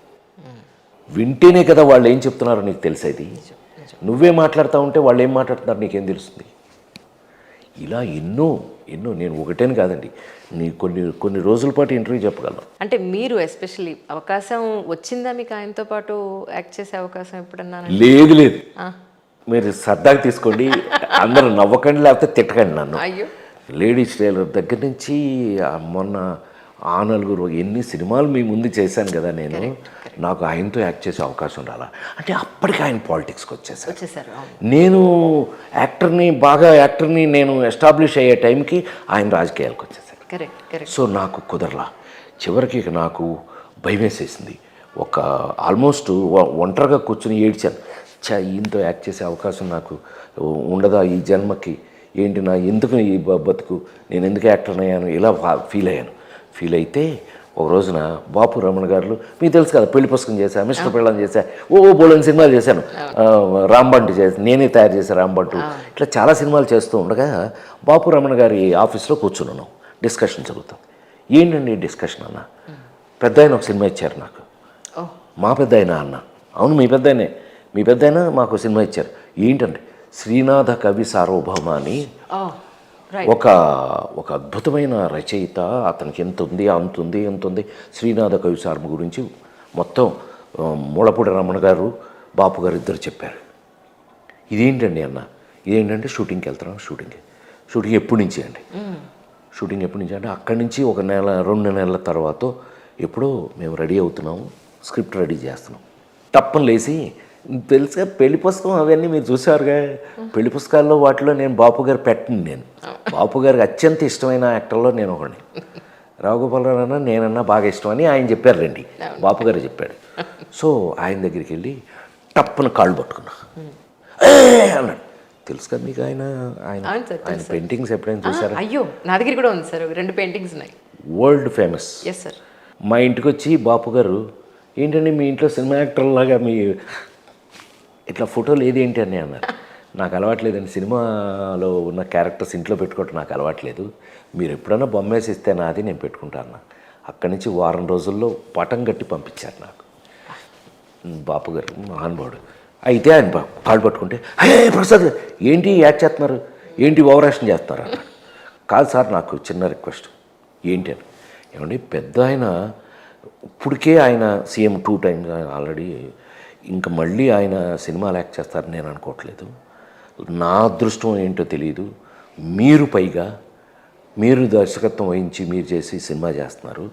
వింటేనే కదా వాళ్ళు ఏం చెప్తున్నారో నీకు తెలిసేది. నువ్వే మాట్లాడుతూ ఉంటే వాళ్ళు ఏం మాట్లాడుతున్నారు నీకేం తెలుస్తుంది. ఇలా ఎన్నో నేను ఒకటేని కాదండి, నీ కొన్ని రోజుల పాటు ఇంటర్వ్యూ చెప్పగలను. అంటే మీరు ఎస్పెషల్లీ అవకాశం వచ్చిందా మీకు ఆయనతో పాటు యాక్ట్ చేసే అవకాశం ఎప్పుడన్నా? లేదు, మీరు సరదాగా తీసుకోండి, అందరూ నవ్వకండి లేకపోతే తిట్టకండి నన్ను. అయ్యో, లేడీస్ టైలర్ దగ్గర నుంచి మొన్న ఆ నలుగురు ఎన్ని సినిమాలు మీ ముందు చేశాను కదా నేను. నాకు ఆయనతో యాక్ట్ చేసే అవకాశం రాలా, అంటే అప్పటికి ఆయన పాలిటిక్స్కి వచ్చేసారు. నేను బాగా యాక్టర్ని నేను ఎస్టాబ్లిష్ అయ్యే టైంకి ఆయన రాజకీయాలకు వచ్చేసారు. సో నాకు కుదరలా. చివరికి నాకు భయం వేసేసింది. ఆల్మోస్ట్ ఒంటరిగా కూర్చుని ఏడ్చాను. ఈయనతో యాక్ట్ చేసే అవకాశం నాకు ఉండదా ఈ జన్మకి, ఏంటి నా ఎందుకు ఈ బతుకు, నేను ఎందుకు యాక్టర్ అయ్యాను, ఇలా ఫీల్ అయితే ఒక రోజున బాపు రమణ గారు, మీకు తెలుసు కదా, పెళ్లి పుస్తకం చేశా, మిస్టర్ పెళ్ళం చేశా, బోలని సినిమాలు చేశాను, రాంబంటు చేసి నేనే తయారు చేశాను రాంబంటు, ఇట్లా చాలా సినిమాలు చేస్తూ ఉండగా బాపు రమణ గారి ఆఫీస్లో కూర్చున్నాను, డిస్కషన్ జరుగుతాం. ఏంటండి డిస్కషన్ అన్న, పెద్ద ఆయన ఒక సినిమా ఇచ్చారు నాకు. మా పెద్ద ఆయన అన్న, అవును మీ పెద్ద ఆయన మాకు సినిమా ఇచ్చారు. ఏంటంటే శ్రీనాథ కవి సార్వభౌమ అని. ఒక అద్భుతమైన రచయిత, అతనికి ఎంత ఉంది అంత ఉంది. శ్రీనాథ కవి సార్మ గురించి మొత్తం మూలపూడి రమణ గారు, బాపు గారు ఇద్దరు చెప్పారు. ఇదేంటండి అన్న, ఇదేంటంటే షూటింగ్కి వెళ్తున్నాం. షూటింగ్ ఎప్పటి నుంచి అండి? షూటింగ్ ఎప్పటి నుంచి అంటే అక్కడి నుంచి 1 నెల 2 నెలల తర్వాత ఎప్పుడో మేము రెడీ అవుతున్నాము, స్క్రిప్ట్ రెడీ చేస్తున్నాం. టప్పని లేచి, తెలుసుగా పెళ్లి పుస్తకం అవన్నీ మీరు చూసారుగా, పెళ్లి పుస్తకాల్లో వాటిలో నేను బాపు గారు పెట్టను. నేను బాపు గారికి అత్యంత ఇష్టమైన యాక్టర్లో నేను ఒకడిని. రావుగోపాలరావు అన్న నేనన్నా బాగా ఇష్టం అని ఆయన చెప్పారు రండి, బాపు గారు చెప్పాడు. సో ఆయన దగ్గరికి వెళ్ళి టప్పని కాళ్ళు పట్టుకున్నా అన్నాడు. తెలుసు కదా మీకు ఆయన పెయింటింగ్స్ ఎప్పుడైనా చూసారా? అయ్యో, నా దగ్గర కూడా ఉంది సార్, 2 పెయింటింగ్స్ ఉన్నాయి, వరల్డ్ ఫేమస్. Yes sir. మా ఇంటికి వచ్చి బాపు గారు, ఏంటండి మీ ఇంట్లో సినిమా యాక్టర్ లాగా మీ ఇట్లా ఫోటోలు ఏదేంటి అని అన్నారు. నాకు అలవాట్లేదండి, సినిమాలో ఉన్న క్యారెక్టర్స్ ఇంట్లో పెట్టుకోవటం నాకు అలవాట్లేదు, మీరు ఎప్పుడైనా బొమ్మేసి ఇస్తే నాది నేను పెట్టుకుంటాను. అక్కడి నుంచి వారం రోజుల్లో పటం కట్టి పంపించారు నాకు బాపు గారు, మహానుభావుడు. అయితే ఆయన కాళ్ళు పట్టుకుంటే, హే ప్రసాద్ ఏంటి యాడ్ చేస్తున్నారు, ఏంటి ఓవరాక్షన్ చేస్తున్నారు అన్నాడు. కాదు సార్, నాకు చిన్న రిక్వెస్ట్. ఏంటి అని, ఏమండి పెద్ద ఆయన ఇప్పటికే ఆయన సీఎం 2 times ఆల్రెడీ, ఇంకా మళ్ళీ ఆయన సినిమాలు యాక్ట్ చేస్తారని నేను అనుకోవట్లేదు. నా అదృష్టం ఏంటో తెలియదు, మీరు దర్శకత్వం వహించి మీరు చేసి సినిమా చేస్తున్నారు.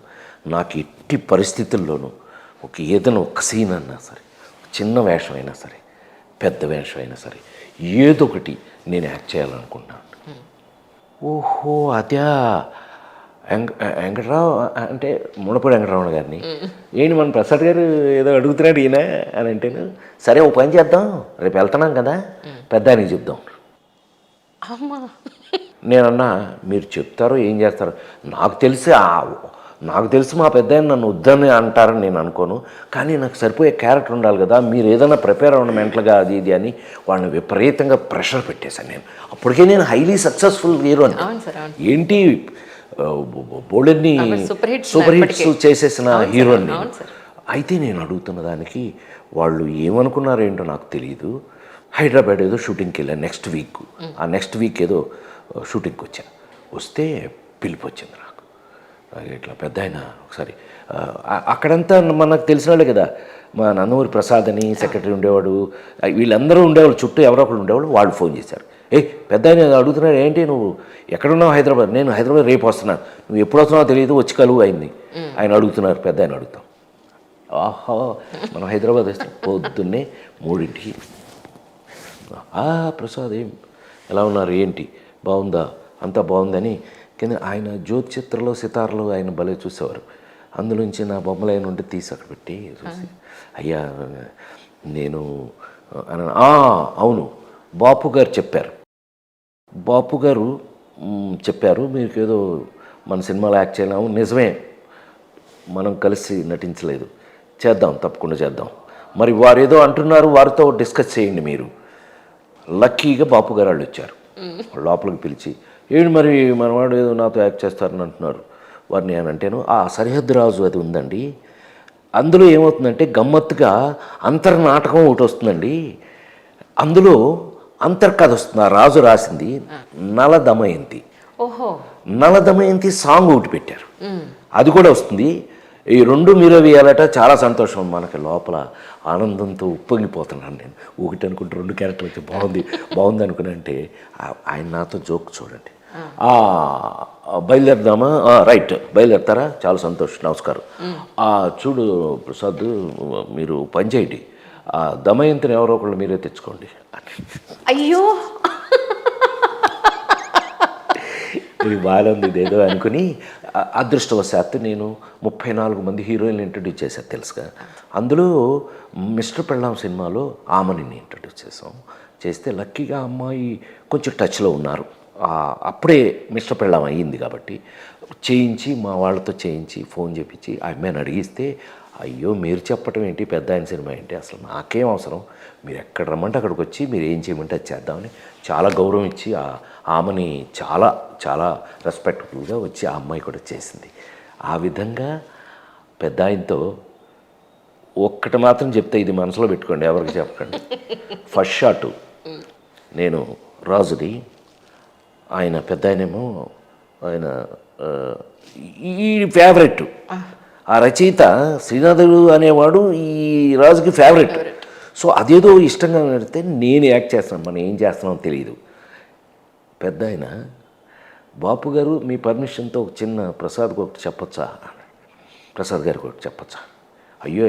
నాకు ఎట్టి పరిస్థితుల్లోనూ ఏదైనా ఒక సీన్ అన్నా సరే, చిన్న వేషం అయినా సరే, పెద్ద వేషం అయినా సరే, ఏదో ఒకటి నేను యాక్ట్ చేయాలనుకుంటున్నాను. ఓహో అదే వెంకటరావు అంటే మునపూడి వెంకటరమణ గారిని, ఏంటి మన ప్రసాద్ గారు ఏదో అడుగుతున్నాడు ఈయన అని అంటేను, సరే ఓ పని చేద్దాం, రేపు వెళ్తున్నాం కదా పెద్ద ఆయనకి చెప్దాం. నేనన్నా మీరు చెప్తారో ఏం చేస్తారో నాకు తెలిసి మా పెద్ద ఆయన నన్ను వద్దని అంటారని నేను అనుకోను, కానీ నాకు సరిపోయే క్యారెక్టర్ ఉండాలి కదా, మీరు ఏదైనా ప్రిపేర్ అవ్వడం మెంటల్గా అది ఇది అని వాళ్ళని విపరీతంగా ప్రెషర్ పెట్టేశాను. నేను అప్పటికే నేను హైలీ సక్సెస్ఫుల్ హీరో అని, ఏంటి బోల్డెన్ని సూపర్ హిట్స్ చేసేసిన హీరోని. అయితే నేను అడుగుతున్న దానికి వాళ్ళు ఏమనుకున్నారో ఏంటో నాకు తెలియదు. హైదరాబాద్ ఏదో షూటింగ్కి వెళ్ళాను నెక్స్ట్ వీక్ ఏదో షూటింగ్కి వస్తే పిలుపు వచ్చింది నాకు. ఇట్లా పెద్ద ఆయన ఒకసారి అక్కడంతా మనకు తెలిసిన వాళ్ళే కదా, మా నందమూరి ప్రసాద్ అని సెక్రటరీ ఉండేవాడు, వీళ్ళందరూ ఉండేవాళ్ళు, చుట్టూ ఎవరో ఒకళ్ళు ఉండేవాళ్ళు. వాళ్ళు ఫోన్ చేశారు, పెద్ద ఆయన అడుగుతున్నాడు, ఏంటి నువ్వు ఎక్కడున్నావు? హైదరాబాద్. నేను హైదరాబాద్ రేపు వస్తున్నాను, నువ్వు ఎప్పుడు వస్తున్నావో తెలియదు, వచ్చి కలువు అయింది. ఆయన అడుగుతున్నారు, పెద్ద ఆయన అడుగుతాం. ఆహా, మనం హైదరాబాద్ వస్తాం పొద్దున్నే 3ంటికి. ప్రసాద్ ఎలా ఉన్నారు, ఏంటి బాగుందా, అంతా బాగుందని కింద ఆయన జ్యోతి చిత్రలో సితార్లు ఆయన భలే చూసేవారు. అందులోంచి నా బొమ్మలు అయిన ఉంటే తీసి అక్కడ పెట్టి చూసి, అయ్యా నేను అవును బాపు గారు చెప్పారు మీకు ఏదో మన సినిమాలో యాక్ట్ చేయలేము. నిజమే, మనం కలిసి నటించలేదు, చేద్దాం, తప్పకుండా చేద్దాం. మరి వారు ఏదో అంటున్నారు, వారితో డిస్కస్ చేయండి మీరు. లక్కీగా బాపు గారు వాళ్ళు వచ్చారు, లోపలికి పిలిచి, ఏంటి మరి మనవాడు ఏదో నాతో యాక్ట్ చేస్తారని అంటున్నారు. వారిని నేను అంటేను, సరిహద్దు రాజు అది ఉందండి, అందులో ఏమవుతుందంటే గమ్మత్తుగా అంతర్నాటకం ఒకటి వస్తుందండి, అందులో అంతర్కథ వస్తుంది. ఆ రాజు రాసింది నల దమయంతి. నల దమయంతి సాంగ్ ఒకటి పెట్టారు, అది కూడా వస్తుంది. ఈ 2 మీరే వేయాలట. చాలా సంతోషం, మనకి లోపల ఆనందంతో ఉప్పొంగిపోతున్నాను నేను. ఒకటి అనుకుంటే 2 క్యారెక్టర్లు వచ్చి బాగుంది అనుకుని అంటే ఆయన నాతో జోక్ చూడండి, బయలుదేరదామా? రైట్, బయలుదేరతారా? చాలా సంతోషం, నమస్కారం. చూడు ప్రసాద్, మీరు పని చేయండి, దమయంతిని ఎవరో ఒకళ్ళు మీరే తెచ్చుకోండి. అయ్యో, ఇది బాగుంది ఇదేదో అనుకుని, అదృష్టవశాత్తు నేను 34 మంది హీరోయిన్లు ఇంట్రడ్యూస్ చేశాను తెలుసుగా. అందులో మిస్టర్ పెళ్ళాం సినిమాలో ఆమెని ఇంట్రడ్యూస్ చేస్తే లక్కీగా అమ్మాయి కొంచెం టచ్లో ఉన్నారు. అప్పుడే మిస్టర్ పెళ్ళాం అయ్యింది కాబట్టి చేయించి, మా వాళ్ళతో చేయించి ఫోన్ చేయించి ఆ అమ్మాయిని అడిగిస్తే, అయ్యో మీరు చెప్పటం ఏంటి, పెద్ద ఆయన సినిమా ఏంటి, అసలు నాకేం అవసరం, మీరు ఎక్కడ రమ్మంటే అక్కడికి వచ్చి మీరు ఏం చేయమంటే అది చేద్దామని చాలా గౌరవం ఇచ్చి ఆమెని చాలా చాలా రెస్పెక్ట్ఫుల్గా వచ్చి ఆ అమ్మాయి కూడా చేసింది. ఆ విధంగా పెద్ద ఆయనతో ఒక్కటి మాత్రం చెప్తే, ఇది మనసులో పెట్టుకోండి, ఎవరికి చెప్పకండి. ఫస్ట్ షాటు నేను రాజుది, ఆయన పెద్ద ఆయనేమో ఆయన ఆ, ఈ ఫేవరెట్. ఆ రచయిత శ్రీనాథుడు అనేవాడు ఈ రాజుకి ఫేవరెట్. సో అదేదో ఇష్టంగా పెడితే నేను యాక్ట్ చేస్తాను, మనం ఏం చేస్తున్నామో తెలియదు. పెద్ద ఆయన, బాపు గారు మీ పర్మిషన్తో ఒక చిన్న ప్రసాద్కి ఒకటి చెప్పొచ్చా, ప్రసాద్ గారికి ఒకటి చెప్పొచ్చా? అయ్యో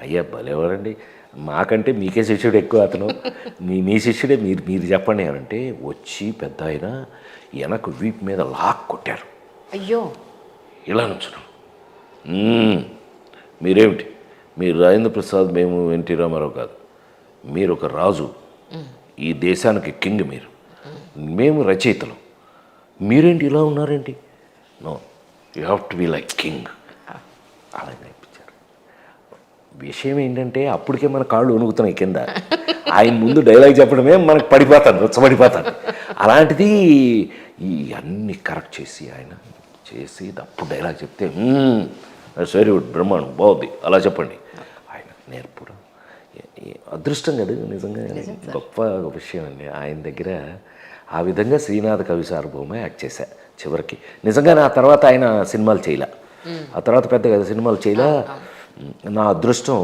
అయ్యా భలేవారండి, మాకంటే మీకే శిష్యుడు ఎక్కువ అతను, మీ శిష్యుడే, మీరు చెప్పండి అని అంటే వచ్చి పెద్ద ఆయన వెనక వీపు మీద లాక్ కొట్టారు. అయ్యో, ఇలా నుంచున్నాం. మీరేమిటి, మీరు రాజేంద్ర ప్రసాద్, మేము ఎన్టీ రామారావు కాదు, మీరు ఒక రాజు, ఈ దేశానికి కింగ్ మీరు, మేము రచయితలు, మీరేంటి ఇలా ఉన్నారేంటి? No, you have to be like king. అలా నేర్పించారు. విషయం ఏంటంటే అప్పటికే మన కాళ్ళు వణుకుతున్నాయి కింద. ఆయన ముందు డైలాగ్ చెప్పడమే మనకు పడిపోతాను, రచ్చబడిపోతాను. అలాంటిది ఈ అన్ని కరెక్ట్ చేసి ఆయన చేసి అప్పుడు డైలాగ్ చెప్తే వెరీ గుడ్, బ్రహ్మాండం, బాగుంది, అలా చెప్పండి. ఆయన నేర్పడం అదృష్టం కదా నిజంగా, గొప్ప విషయం అండి. ఆయన దగ్గర ఆ విధంగా శ్రీనాథ కవి సార్వభౌమ యాక్ట్ చేశా చివరికి. నిజంగానే ఆ తర్వాత ఆయన సినిమాలు చేయలే, ఆ తర్వాత పెద్దగా సినిమాలు చేయలే. నా అదృష్టం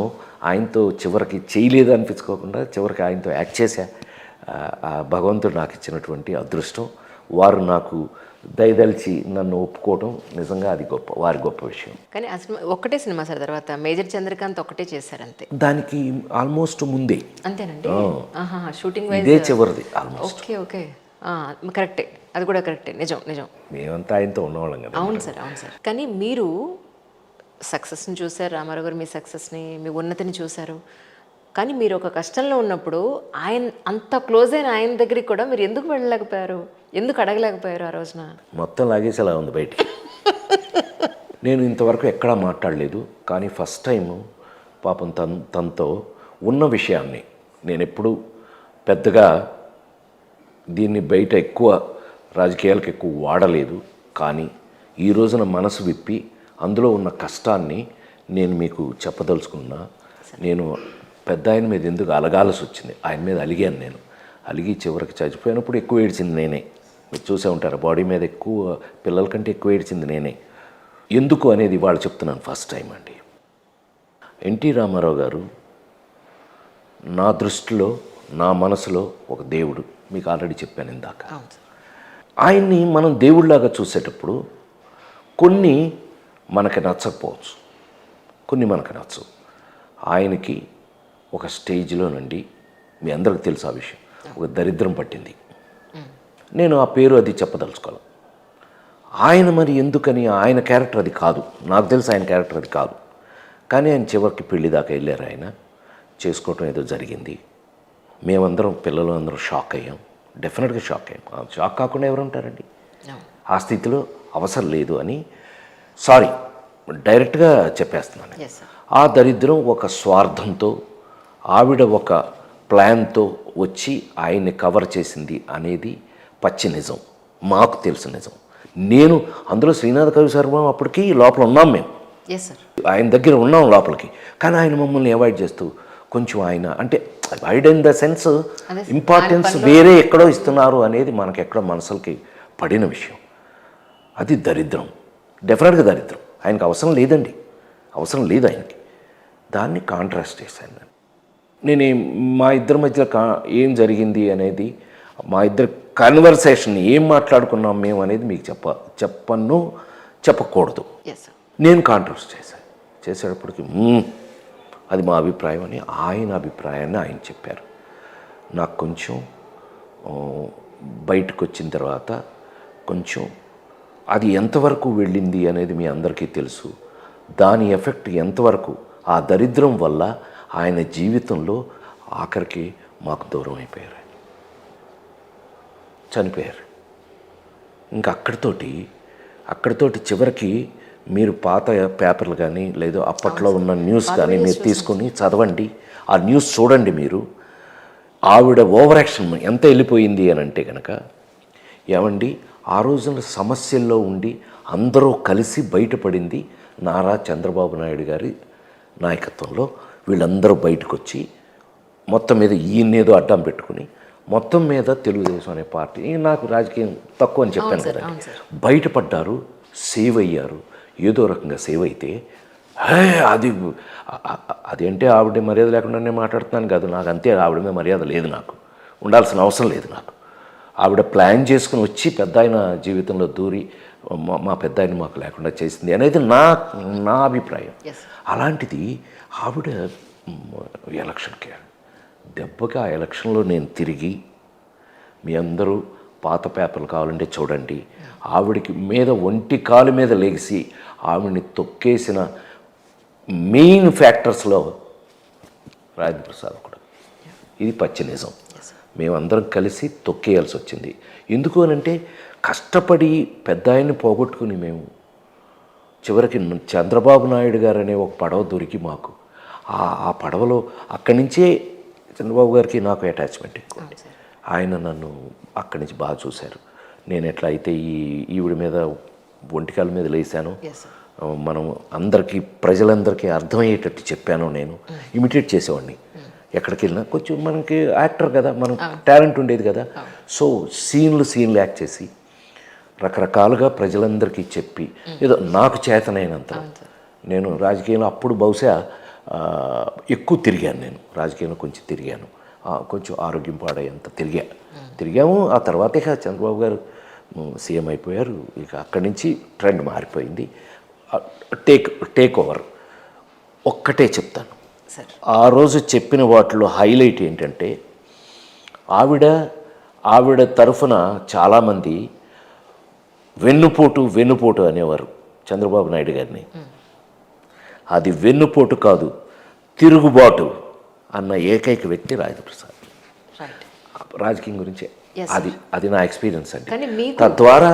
ఆయనతో చివరికి చేయలేదు అనిపించుకోకుండా చివరికి ఆయనతో యాక్ట్ చేశా. ఆ భగవంతుడు నాకు ఇచ్చినటువంటి అదృష్టం. వారు నాకు దయదలిచి నన్ను ఒప్పుకోవడం నిజంగా అది గొప్ప, వారి గొప్ప విషయం. కానీ ఆ సినిమా ఒక్కటే సినిమా సార్, తర్వాత మేజర్ చంద్రకాంత్ ఒకటే చేశారు అంతే. దానికి ఆల్మోస్ట్ ముందే. అంతేనండి, షూటింగ్ ఇదే చివరిది ఆల్మోస్ట్. ఓకే ఓకే, కరెక్టే, అది కూడా కరెక్టే, నిజం నిజం. మేమంతా ఆయనతో ఉన్నవాళ్ళం కదా. అవును సార్, అవును సార్. కానీ మీరు సక్సెస్ని చూశారు, రామారావు గారు మీ సక్సెస్ని, మీ ఉన్నతిని చూశారు. కానీ మీరు ఒక కష్టంలో ఉన్నప్పుడు ఆయన అంత క్లోజ్ అయిన ఆయన దగ్గరికి కూడా మీరు ఎందుకు వెళ్ళలేకపోయారు, ఎందుకు అడగలేకపోయారు ఆ రోజున? మొత్తం లాగేసి అలా ఉంది బయటికి. నేను ఇంతవరకు ఎక్కడా మాట్లాడలేదు, కానీ ఫస్ట్ టైం పాపం తనతో ఉన్న విషయాన్ని నేను ఎప్పుడు పెద్దగా దీన్ని బయట ఎక్కువ రాజకీయాలకు ఎక్కువ వాడలేదు. కానీ ఈ రోజున మనసు విప్పి అందులో ఉన్న కష్టాన్ని నేను మీకు చెప్పదలుచుకున్నా. నేను పెద్ద ఆయన మీద ఎందుకు అలగాల్సి వచ్చింది, ఆయన మీద అలిగాను. నేను అలిగి చివరికి చచ్చిపోయినప్పుడు ఎక్కువ ఏడ్చింది నేనే. మీరు చూసే ఉంటారు, బాడీ మీద ఎక్కువ, పిల్లల కంటే ఎక్కువ ఏడ్చింది నేనే. ఎందుకు అనేది వాళ్ళు చెప్తున్నాను ఫస్ట్ టైం అండి. ఎన్టీ రామారావు గారు నా దృష్టిలో, నా మనసులో ఒక దేవుడు. మీకు ఆల్రెడీ చెప్పాను ఇందాక. ఆయన్ని మనం దేవుళ్ళలాగా చూసేటప్పుడు కొన్ని మనకి నచ్చకపోవచ్చు, కొన్ని మనకు నచ్చవు. ఆయనకి ఒక స్టేజ్లో నుండి, మీ అందరికి తెలుసు ఆ విషయం, ఒక దరిద్రం పట్టింది. నేను ఆ పేరు అది చెప్పదలుచుకోవాలి. ఆయన మరి ఎందుకని, ఆయన క్యారెక్టర్ అది కాదు, నాకు తెలుసు ఆయన క్యారెక్టర్ అది కాదు. కానీ ఆయన చివరికి పెళ్లి దాకా వెళ్ళారు. ఆయన చేసుకోవటం ఏదో జరిగింది. మేమందరం, పిల్లలు అందరం షాక్ అయ్యాం, డెఫినెట్గా షాక్ అయ్యాం. షాక్ కాకుండా ఎవరు ఉంటారండి? ఆ స్థితిలో అవసరం లేదు అని సారీ డైరెక్ట్గా చెప్పేస్తున్నాను. ఆ దరిద్రం ఒక స్వార్థంతో, ఆవిడ ఒక ప్లాన్తో వచ్చి ఆయన్ని కవర్ చేసింది అనేది పచ్చి నిజం, మాకు తెలుసు నిజం. నేను అందులో శ్రీనాథ కవి సార్వభౌమ అప్పటికి లోపల ఉన్నాం మేము, ఆయన దగ్గర ఉన్నాం లోపలికి. కానీ ఆయన మమ్మల్ని అవాయిడ్ చేస్తూ కొంచెం ఆయన అంటే avoid in the sense importance వేరే ఎక్కడో ఇస్తున్నారు అనేది మనకు ఎక్కడో మనసులకి పడిన విషయం. అది దరిద్రం, డెఫినెట్గా దరిద్రం. ఆయనకు అవసరం లేదండి, అవసరం లేదు ఆయనకి. దాన్ని కాంట్రాస్ట్ చేశాను నేను. మా ఇద్దరి మధ్య ఏం జరిగింది అనేది, మా ఇద్దరు కన్వర్సేషన్ ఏం మాట్లాడుకున్నాం మేము అనేది మీకు చెప్పకూడదు. నేను కాంట్రాస్ట్ చేసేటప్పటికి అది మా అభిప్రాయం అని ఆయన అభిప్రాయాన్ని ఆయన చెప్పారు. నాకు కొంచెం బయటకు వచ్చిన తర్వాత కొంచెం అది ఎంతవరకు వెళ్ళింది అనేది మీ అందరికీ తెలుసు. దాని ఎఫెక్ట్ ఎంతవరకు, ఆ దరిద్రం వల్ల ఆయన జీవితంలో ఆఖరికి మాకు దూరం అయిపోయారు, చనిపోయారు. ఇంకా అక్కడితోటి చివరికి మీరు పాత పేపర్లు కానీ లేదో అప్పట్లో ఉన్న న్యూస్ కానీ మీరు తీసుకొని చదవండి, ఆ న్యూస్ చూడండి మీరు. ఆవిడ ఓవర్ యాక్షన్ ఎంత వెళ్ళిపోయింది అని అంటే కనుక, ఏమండి ఆ రోజున సమస్యల్లో ఉండి అందరూ కలిసి బయటపడింది నారా చంద్రబాబు నాయుడు గారి నాయకత్వంలో. వీళ్ళందరూ బయటకు వచ్చి మొత్తం మీద ఈయన్నేదో అడ్డం పెట్టుకుని మొత్తం మీద తెలుగుదేశం అనే పార్టీ నాకు రాజకీయం తక్కువ అని చెప్పాను కదా, బయటపడ్డారు, సేవ్ అయ్యారు. ఏదో రకంగా సేవ్ అయితే అది అదేంటే ఆవిడ మర్యాద లేకుండా నేను మాట్లాడుతున్నాను కాదు, నాకు అంతే, ఆవిడ మీద మర్యాద లేదు, నాకు ఉండాల్సిన అవసరం లేదు. నాకు ఆవిడ ప్లాన్ చేసుకుని వచ్చి పెద్ద ఆయన జీవితంలో దూరి మా పెద్ద ఆయన మాకు లేకుండా చేసింది అనేది నా అభిప్రాయం. అలాంటిది ఆవిడ ఎలక్షన్కి దెబ్బకి ఆ ఎలక్షన్లో నేను తిరిగి, మీ అందరూ పాత పేపర్లు కావాలంటే చూడండి, ఆవిడకి మీద ఒంటి కాలు మీద లేచి ఆవిడని తొక్కేసిన మెయిన్ ఫ్యాక్టర్స్లో రాజేంద్ర ప్రసాద్ కూడా. ఇది పచ్చి నిజం. మేమందరం కలిసి తొక్కేయాల్సి వచ్చింది. ఎందుకు అనంటే కష్టపడి పెద్ద ఆయన్ని పోగొట్టుకుని మేము చివరికి చంద్రబాబు నాయుడు గారు అనే ఒక పడవ దొరికి మాకు ఆ పడవలో అక్కడి నుంచే చంద్రబాబు గారికి నాకు అటాచ్మెంట్ ఎక్కువ. ఆయన నన్ను అక్కడి నుంచి బాగా చూశారు. నేను ఎట్లా అయితే ఈవిడ మీద ఒంటికాల మీద లేసాను, మనం అందరికీ ప్రజలందరికీ అర్థమయ్యేటట్టు చెప్పాను, నేను ఇమిటేట్ చేసేవాడిని. ఎక్కడికి వెళ్ళినా కొంచెం మనకి యాక్టర్ కదా, మనం టాలెంట్ ఉండేది కదా. సో సీన్లు యాక్ట్ చేసి రకరకాలుగా ప్రజలందరికీ చెప్పి ఏదో నాకు చేతనైనంత. నేను రాజకీయంలో అప్పుడు బహుశా ఎక్కువ తిరిగాను. నేను రాజకీయంలో కొంచెం తిరిగాను, కొంచెం ఆరోగ్యం పాడయ్యేంత తిరిగాము. ఆ తర్వాత ఇక చంద్రబాబు గారు సీఎం అయిపోయారు. ఇక అక్కడి నుంచి ట్రెండ్ మారిపోయింది. Take over. ఒక్కటే చెప్తాను, ఆ రోజు చెప్పిన వాటిలో హైలైట్ ఏంటంటే ఆవిడ తరఫున చాలామంది వెన్నుపోటు అనేవారు చంద్రబాబు నాయుడు గారిని. అది వెన్నుపోటు కాదు, తిరుగుబాటు అన్న ఏకైక వ్యక్తి రాజేంద్ర ప్రసాద్. రాజకీయం గురించి అది నా ఎక్స్పీరియన్స్ అండి. తద్వారా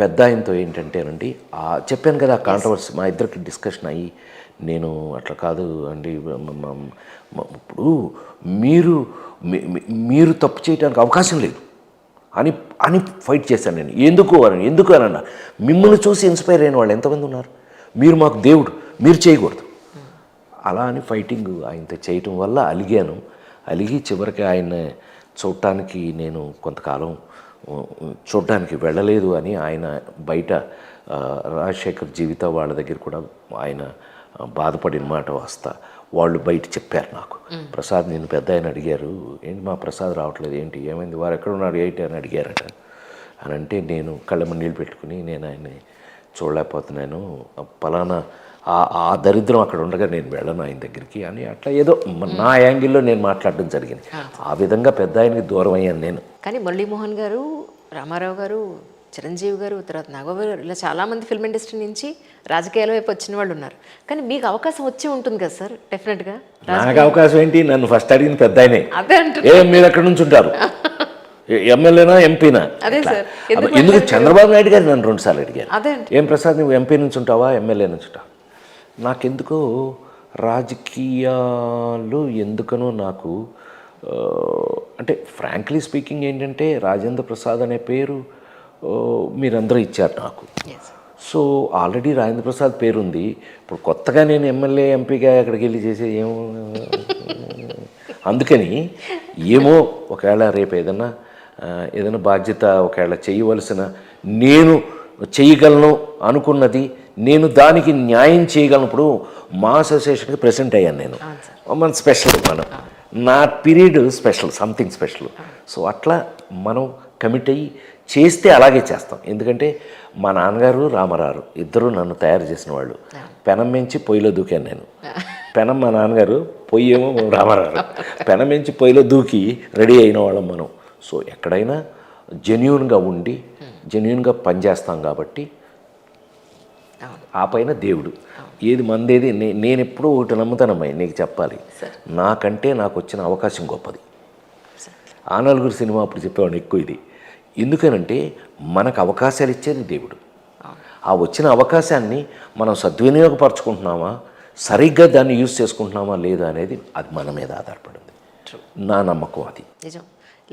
పెద్ద ఆయనతో ఏంటంటేనండి, చెప్పాను కదా కాంట్రవర్సీ, మా ఇద్దరికి డిస్కషన్ అయ్యి, నేను అట్లా కాదు అండి, ఇప్పుడు మీరు తప్పు చేయడానికి అవకాశం లేదు అని ఫైట్ చేశాను నేను. ఎందుకు అన్నా, మిమ్మల్ని చూసి ఇన్స్పైర్ అయిన వాళ్ళు ఎంతమంది ఉన్నారు, మీరు మాకు దేవుడు, మీరు చేయకూడదు అలా అని ఫైటింగ్ ఆయనతో చేయటం వల్ల అలిగి చివరికి ఆయన చూడటానికి నేను కొంతకాలం చూడటానికి వెళ్ళలేదు అని ఆయన బయట రాజశేఖర్ జీవిత వాళ్ళ దగ్గర కూడా ఆయన బాధపడిన మాట వస్తా. వాళ్ళు బయట చెప్పారు నాకు, ప్రసాద్ నేను పెద్ద ఆయన అడిగారు, ఏంటి మా ప్రసాద్ రావట్లేదు, ఏంటి ఏమైంది, వారు ఎక్కడ ఉన్నారు ఏంటి అని అడిగారట. అని అంటే నేను కళ్ళమ్మ నీళ్ళు పెట్టుకుని నేను ఆయన్ని చూడలేకపోతున్నాను, పలానా ఆ దరిద్రం అక్కడ ఉండగా నేను వెళ్ళను ఆయన దగ్గరికి అని అట్లా ఏదో నా యాంగిల్లో నేను మాట్లాడడం జరిగింది. ఆ విధంగా పెద్ద ఆయనకి దూరం అయ్యాను నేను. కానీ మురళీమోహన్ గారు, రామారావు గారు, చిరంజీవి గారు, తర్వాత నాగబాబు గారు, ఇలా చాలామంది ఫిల్మ్ ఇండస్ట్రీ నుంచి రాజకీయాల వైపు వచ్చిన వాళ్ళు ఉన్నారు. కానీ మీకు అవకాశం వచ్చి ఉంటుంది కదా సార్ డెఫినెట్గా. నాకు అవకాశం ఏంటి, నన్ను ఫస్ట్ అడిగింది పెద్ద ఆయనే. అదే అంటే మీరు ఎక్కడి నుంచి ఉంటారు, ఎమ్మెల్యేనా ఎంపీనా? ఎందుకు చంద్రబాబు నాయుడు గారు నన్ను 2 సార్లు అడిగారు, ఏం ప్రసాద్ నువ్వు ఎంపీ నుంచి ఉంటావా ఎమ్మెల్యే నుంచి ఉంటావా? నాకెందుకో రాజకీయాలు ఎందుకనో నాకు అంటే ఫ్రాంక్లీ స్పీకింగ్ ఏంటంటే రాజేంద్ర ప్రసాద్ అనే పేరు మీరందరూ ఇచ్చారు నాకు. సో ఆల్రెడీ రాజేంద్ర ప్రసాద్ పేరుంది. ఇప్పుడు కొత్తగా నేను ఎమ్మెల్యే ఎంపీగా అక్కడికి వెళ్ళి చేసే అందుకని ఏమో ఒకవేళ రేపు ఏదైనా బాధ్యత ఒకవేళ చేయవలసిన, నేను చేయగలను అనుకున్నది, నేను దానికి న్యాయం చేయగలనప్పుడు మా అసోసియేషన్కి ప్రెసిడెంట్ అయ్యాను నేను. మన స్పెషల్, నా period special, something special. So అట్లా మనం కమిట్ అయ్యి చేస్తే అలాగే చేస్తాం. ఎందుకంటే మా నాన్నగారు రామారావు ఇద్దరు నన్ను తయారు చేసిన వాళ్ళు. పెనం మించి పొయ్యిలో దూకాను నేను. పెనం మా నాన్నగారు, పొయ్యి ఏమో రామారావు. పెనం మించి పొయ్యిలో దూకి రెడీ అయిన వాళ్ళం మనం. సో ఎక్కడైనా జెన్యూన్గా ఉండి జెన్యూన్గా పనిచేస్తాం కాబట్టి ఆ పైన దేవుడు ఏది మందేది. నేను ఎప్పుడూ ఒకటి నమ్ముతానమ్మాయి, నీకు చెప్పాలి, నాకంటే నాకు వచ్చిన అవకాశం గొప్పది. ఆ నలుగురు సినిమా అప్పుడు చెప్పేవాడిని ఎక్కువ ఇది. ఎందుకనంటే మనకు అవకాశాలు ఇచ్చేది దేవుడు. ఆ వచ్చిన అవకాశాన్ని మనం సద్వినియోగపరచుకుంటున్నామా, సరిగ్గా దాన్ని యూజ్ చేసుకుంటున్నామా లేదా అనేది అది మన మీద ఆధారపడింది. నా నమ్మకం అది. నిజం.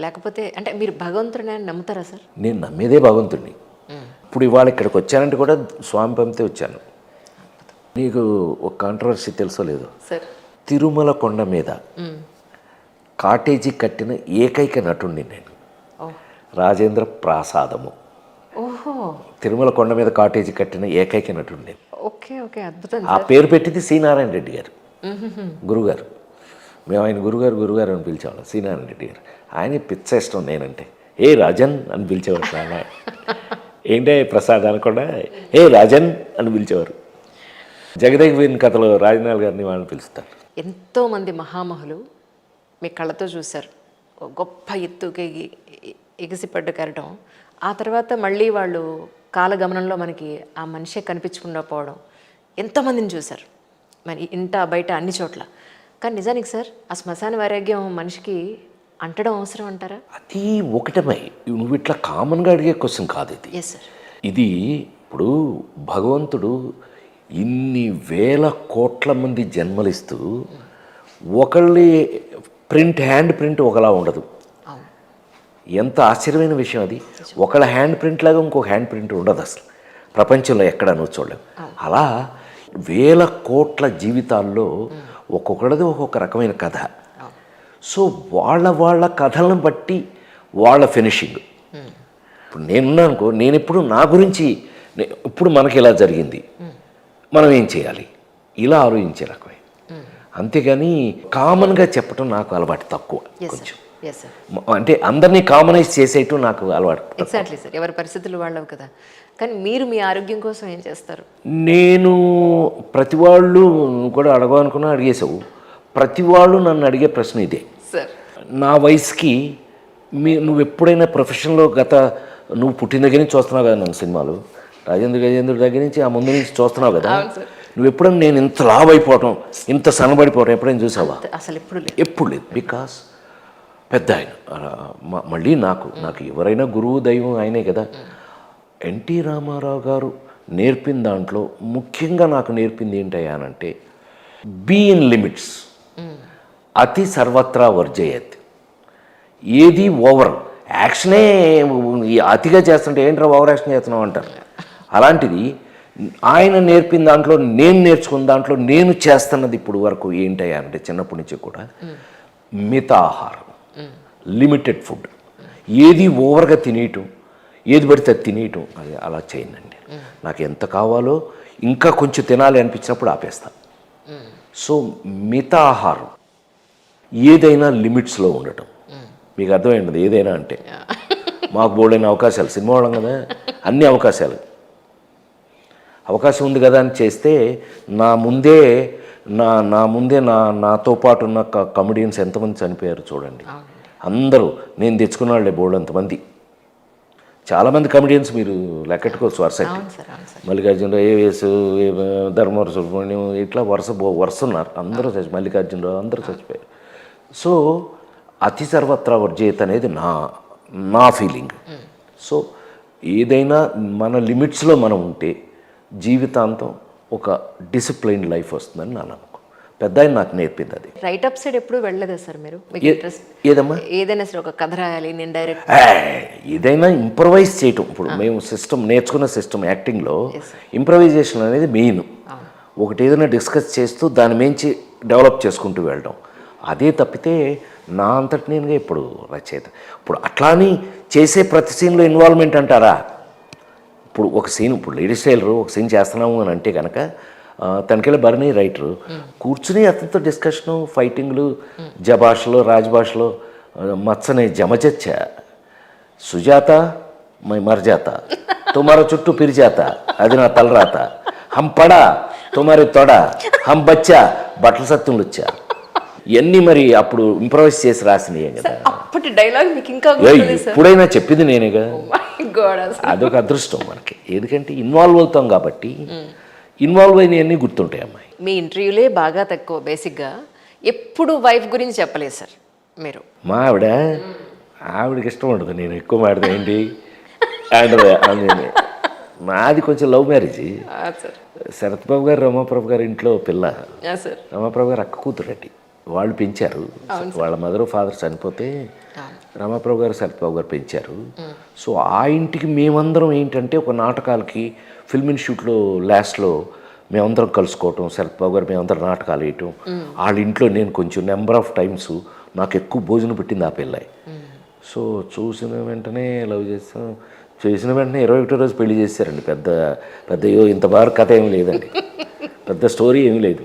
లేకపోతే అంటే మీరు భగవంతుడిని నమ్ముతారా సార్? నేను నమ్మేదే భగవంతుడిని. ఇప్పుడు ఇవాళ ఇక్కడికి వచ్చానంటే కూడా స్వామి పంపితే వచ్చాను. నీకు ఒక కాంట్రవర్సీ తెలుసో లేదో, తిరుమల కొండ మీద కాటేజీ కట్టిన ఏకైక నటుడిని నేను. ఓ రాజేంద్ర ప్రాసాదము, ఓహో తిరుమల కొండ మీద కాటేజీ కట్టిన ఏకైక నటుడిని నేను. ఓకే ఓకే అద్భుతం ఆ సార్. పేరు పెట్టింది సి నారాయణ రెడ్డి గారు, గురుగారు. మేము ఆయన గురుగారు అని పిలిచేవాళ్ళం, సి నారాయణ రెడ్డి గారు. ఆయన పిచ్చ ఇష్టం నేనంటే. ఏ రాజన్ అని పిలిచేవారు ఆయన. ఏంటే ప్రసాద్ అనకుండా ఏ రాజన్ అని పిలిచేవారు. జగదేక్ వీరుని కథలో రాజనాల్ గారిని వాళ్ళని పిలుస్తారు. ఎంతోమంది మహామహులు మీ కళ్ళతో చూశారు, ఓ గొప్ప ఎత్తుకి ఎగిసిపడ్డు కెరటం. ఆ తర్వాత మళ్ళీ వాళ్ళు కాలగమనంలో మనకి ఆ మనిషే కనిపించకుండా పోవడం, ఎంతోమందిని చూశారు మరి ఇంట బయట అన్ని చోట్ల. కానీ నిజానికి సార్ ఆ శ్మశాన వైరాగ్యం మనిషికి అంటడం అవసరం అంటారా? అది ఒకటమే, నువ్వు ఇట్లా కామన్గా అడిగే క్వశ్చన్ కాదు ఇది. Yes sir. ఇది ఇప్పుడు భగవంతుడు ఇన్ని వేల కోట్ల మంది జన్మలిస్తూ ఒకళ్ళి హ్యాండ్ ప్రింట్ ఒకలా ఉండదు. అవును. ఎంత ఆశ్చర్యమైన విషయం అది. ఒకళ్ళ హ్యాండ్ ప్రింట్ లాగా ఇంకో హ్యాండ్ ప్రింట్ ఉండదు అసలు ప్రపంచంలో ఎక్కడ నువ్వు చూడలేవు. అలా వేల కోట్ల జీవితాల్లో ఒక్కొక్కడిది ఒక్కొక్క రకమైన కథ. సో వాళ్ళ కథలను బట్టి వాళ్ళ ఫినిషింగ్. ఇప్పుడు నేనున్నాను అనుకో, నేను ఎప్పుడు నా గురించి ఇప్పుడు మనకి ఇలా జరిగింది, మనం ఏం చేయాలి, ఇలా ఆలోచించే రకమే. అంతేగాని కామన్గా చెప్పటం నాకు అలవాటు తక్కువ కొంచెం. Yes sir. అంటే అందరినీ కామనైజ్ చేసేయటం నాకు అలవాటు. Exactly sir. ఎవరి పరిస్థితులు వాళ్ళవు కదా. కానీ మీరు మీ ఆరోగ్యం కోసం ఏం చేస్తారు? నేను ప్రతి వాళ్ళు కూడా అడగాలనుకున్నా అడిగేసావు. ప్రతి వాళ్ళు నన్ను అడిగే ప్రశ్న ఇదే సార్. నా వయసుకి నువ్వు ఎప్పుడైనా ప్రొఫెషన్లో నువ్వు పుట్టిన దగ్గర నుంచి చూస్తున్నావు కదా నన్ను సినిమాలు, రాజేంద్ర దగ్గర నుంచి ఆ ముందు నుంచి చూస్తున్నావు కదా, నువ్వు ఎప్పుడైనా నేను ఇంత లావ్ అయిపోవటం, ఇంత సన్నబడిపోవటం ఎప్పుడైనా చూసావా? అసలు ఎప్పుడు లేదు. బికాస్ పెద్ద ఆయన మళ్ళీ నాకు ఎవరైనా గురువు దైవం ఆయనే కదా. ఎన్టీ రామారావు గారు నేర్పిన దాంట్లో ముఖ్యంగా నాకు నేర్పింది ఏంటయ్యానంటే బీ ఇన్ లిమిట్స్, అతి సర్వత్రా వర్జయత్. ఏది ఓవర్ యాక్షనే అతిగా చేస్తుంటే ఏంట్రా ఓవర్ యాక్షన్ చేస్తున్నావు అంటారు. అలాంటిది ఆయన నేర్పిన దాంట్లో, నేను నేర్చుకున్న దాంట్లో నేను చేస్తున్నది ఇప్పుడు వరకు ఏంటయ్యా అంటే చిన్నప్పటి నుంచి కూడా మిత ఆహారం, లిమిటెడ్ ఫుడ్. ఏది ఓవర్గా తినేయటం, ఏది పడితే అది తినేయటం, అది అలా చేయనండి. నాకు ఎంత కావాలో ఇంకా కొంచెం తినాలి అనిపించినప్పుడు ఆపేస్తాను. సో మిత ఆహారం, ఏదైనా లిమిట్స్లో ఉండటం. మీకు అర్థమైంది ఏదైనా అంటే మాకు బోల్డైన అవకాశాలు, సినిమా వాళ్ళం కదా, అన్ని అవకాశం ఉంది కదా అని చేస్తే నాతో పాటు ఉన్న కమెడియన్స్ ఎంతమంది చనిపోయారు చూడండి. అందరూ నేను తెచ్చుకున్న వాళ్ళే బోల్డ్ అంతమంది. చాలామంది కమెడియన్స్ మీరు లెక్కెట్టుకోవచ్చు వరుసకి. మల్లికార్జునరావు, ఏవిఎస్, ధర్మవర సుబ్రహ్మణ్యం, ఇట్లా వరుస ఉన్నారు. అందరూ మల్లికార్జునరావు అందరూ చచ్చిపోయారు. సో అతి సర్వత్రా వర్జయత్ అనేది నా ఫీలింగ్. సో ఏదైనా మన లిమిట్స్లో మనం ఉంటే జీవితాంతం ఒక డిసిప్లైన్డ్ లైఫ్ వస్తుందని నా నమ్మకం. పెద్ద ఆయన నాకు నేర్పింది అది. రైట్ అప్ సైడ్ ఎప్పుడు వెళ్ళలేదా సార్ మీరు? ఏదమ్మా? ఏదైనా సరే ఒక కథ రాయాలి, నేను డైరెక్ట్ ఏదైనా ఇంప్రవైజ్ చేయటం. ఇప్పుడు మేము నేర్చుకున్న సిస్టమ్ యాక్టింగ్లో ఇంప్రవైజేషన్ అనేది మెయిన్. ఒకటి ఏదైనా డిస్కస్ చేస్తూ దాని మించి డెవలప్ చేసుకుంటూ వెళ్ళడం, అదే తప్పితే నా అంతటి నేనుగా ఇప్పుడు రచయిత. ఇప్పుడు అట్లాని చేసే ప్రతి సీన్లో ఇన్వాల్వ్మెంట్ అంటారా? ఇప్పుడు ఒక సీన్, ఇప్పుడు లేడీస్ టైలరు ఒక సీన్ చేస్తున్నాము అని అంటే కనుక తనకెళ్ళి భరణి రైటరు కూర్చుని అతనితో డిస్కషను, ఫైటింగ్లు, జభాషలో రాజభాషలో మచ్చని జమచచ్చ సుజాత మై మర్జాత తుమారో చుట్టూ పిరిజాత అది నా తలరాత, హం పడా తుమారి తొడ, హం బచ్చా బట్టల సత్తులు వచ్చా. ఇవన్నీ మరి అప్పుడు ఇంప్రవైజ్ చేసి రాసినవి కదా. అప్పటి డైలాగ్ మీకు ఇంకా ఎప్పుడైనా చెప్పింది నేనేగా. అదొక అదృష్టం మనకి, ఎందుకంటే ఇన్వాల్వ్ అవుతాం కాబట్టి. ఇన్వాల్వ్ అయినవన్నీ గుర్తుంటాయి అమ్మాయి. మీ ఇంటర్వ్యూలే బాగా తక్కువ. బేసిక్గా ఎప్పుడు వైఫ్ గురించి చెప్పలేదు సార్ మీరు. మా ఆవిడకి ఇష్టం ఉండదు నేను ఎక్కువ మాడదా ఏంటి అంటే. మాది కొంచెం లవ్ మ్యారేజ్. శరత్ బాబు గారు రమాప్రభు గారి ఇంట్లో పిల్ల. రమాప్రభు గారు అక్క కూతురండి, వాళ్ళు పెంచారు. వాళ్ళ మదర్ ఫాదర్ చనిపోతే రమాప్రభు గారు శరత్ బాబు గారు పెంచారు. సో ఆ ఇంటికి మేమందరం ఏంటంటే ఒక నాటకాలకి ఫిల్మ్ ఇన్స్టిట్యూట్లో లాస్ట్లో మేమందరం కలుసుకోవటం, శరత్ బాబు గారు మేమందరం నాటకాలు వేయటం. వాళ్ళ ఇంట్లో నేను కొంచెం నెంబర్ ఆఫ్ టైమ్స్ నాకు ఎక్కువ భోజనం పెట్టింది ఆ పిల్లాయి. సో చూసిన వెంటనే లవ్ చేస్తాం, చేసిన వెంటనే 21వ రోజు పెళ్లి చేశారండి. పెద్ద పెద్ద ఇంత బాగా కథ ఏమీ లేదండి, పెద్ద స్టోరీ ఏమీ లేదు.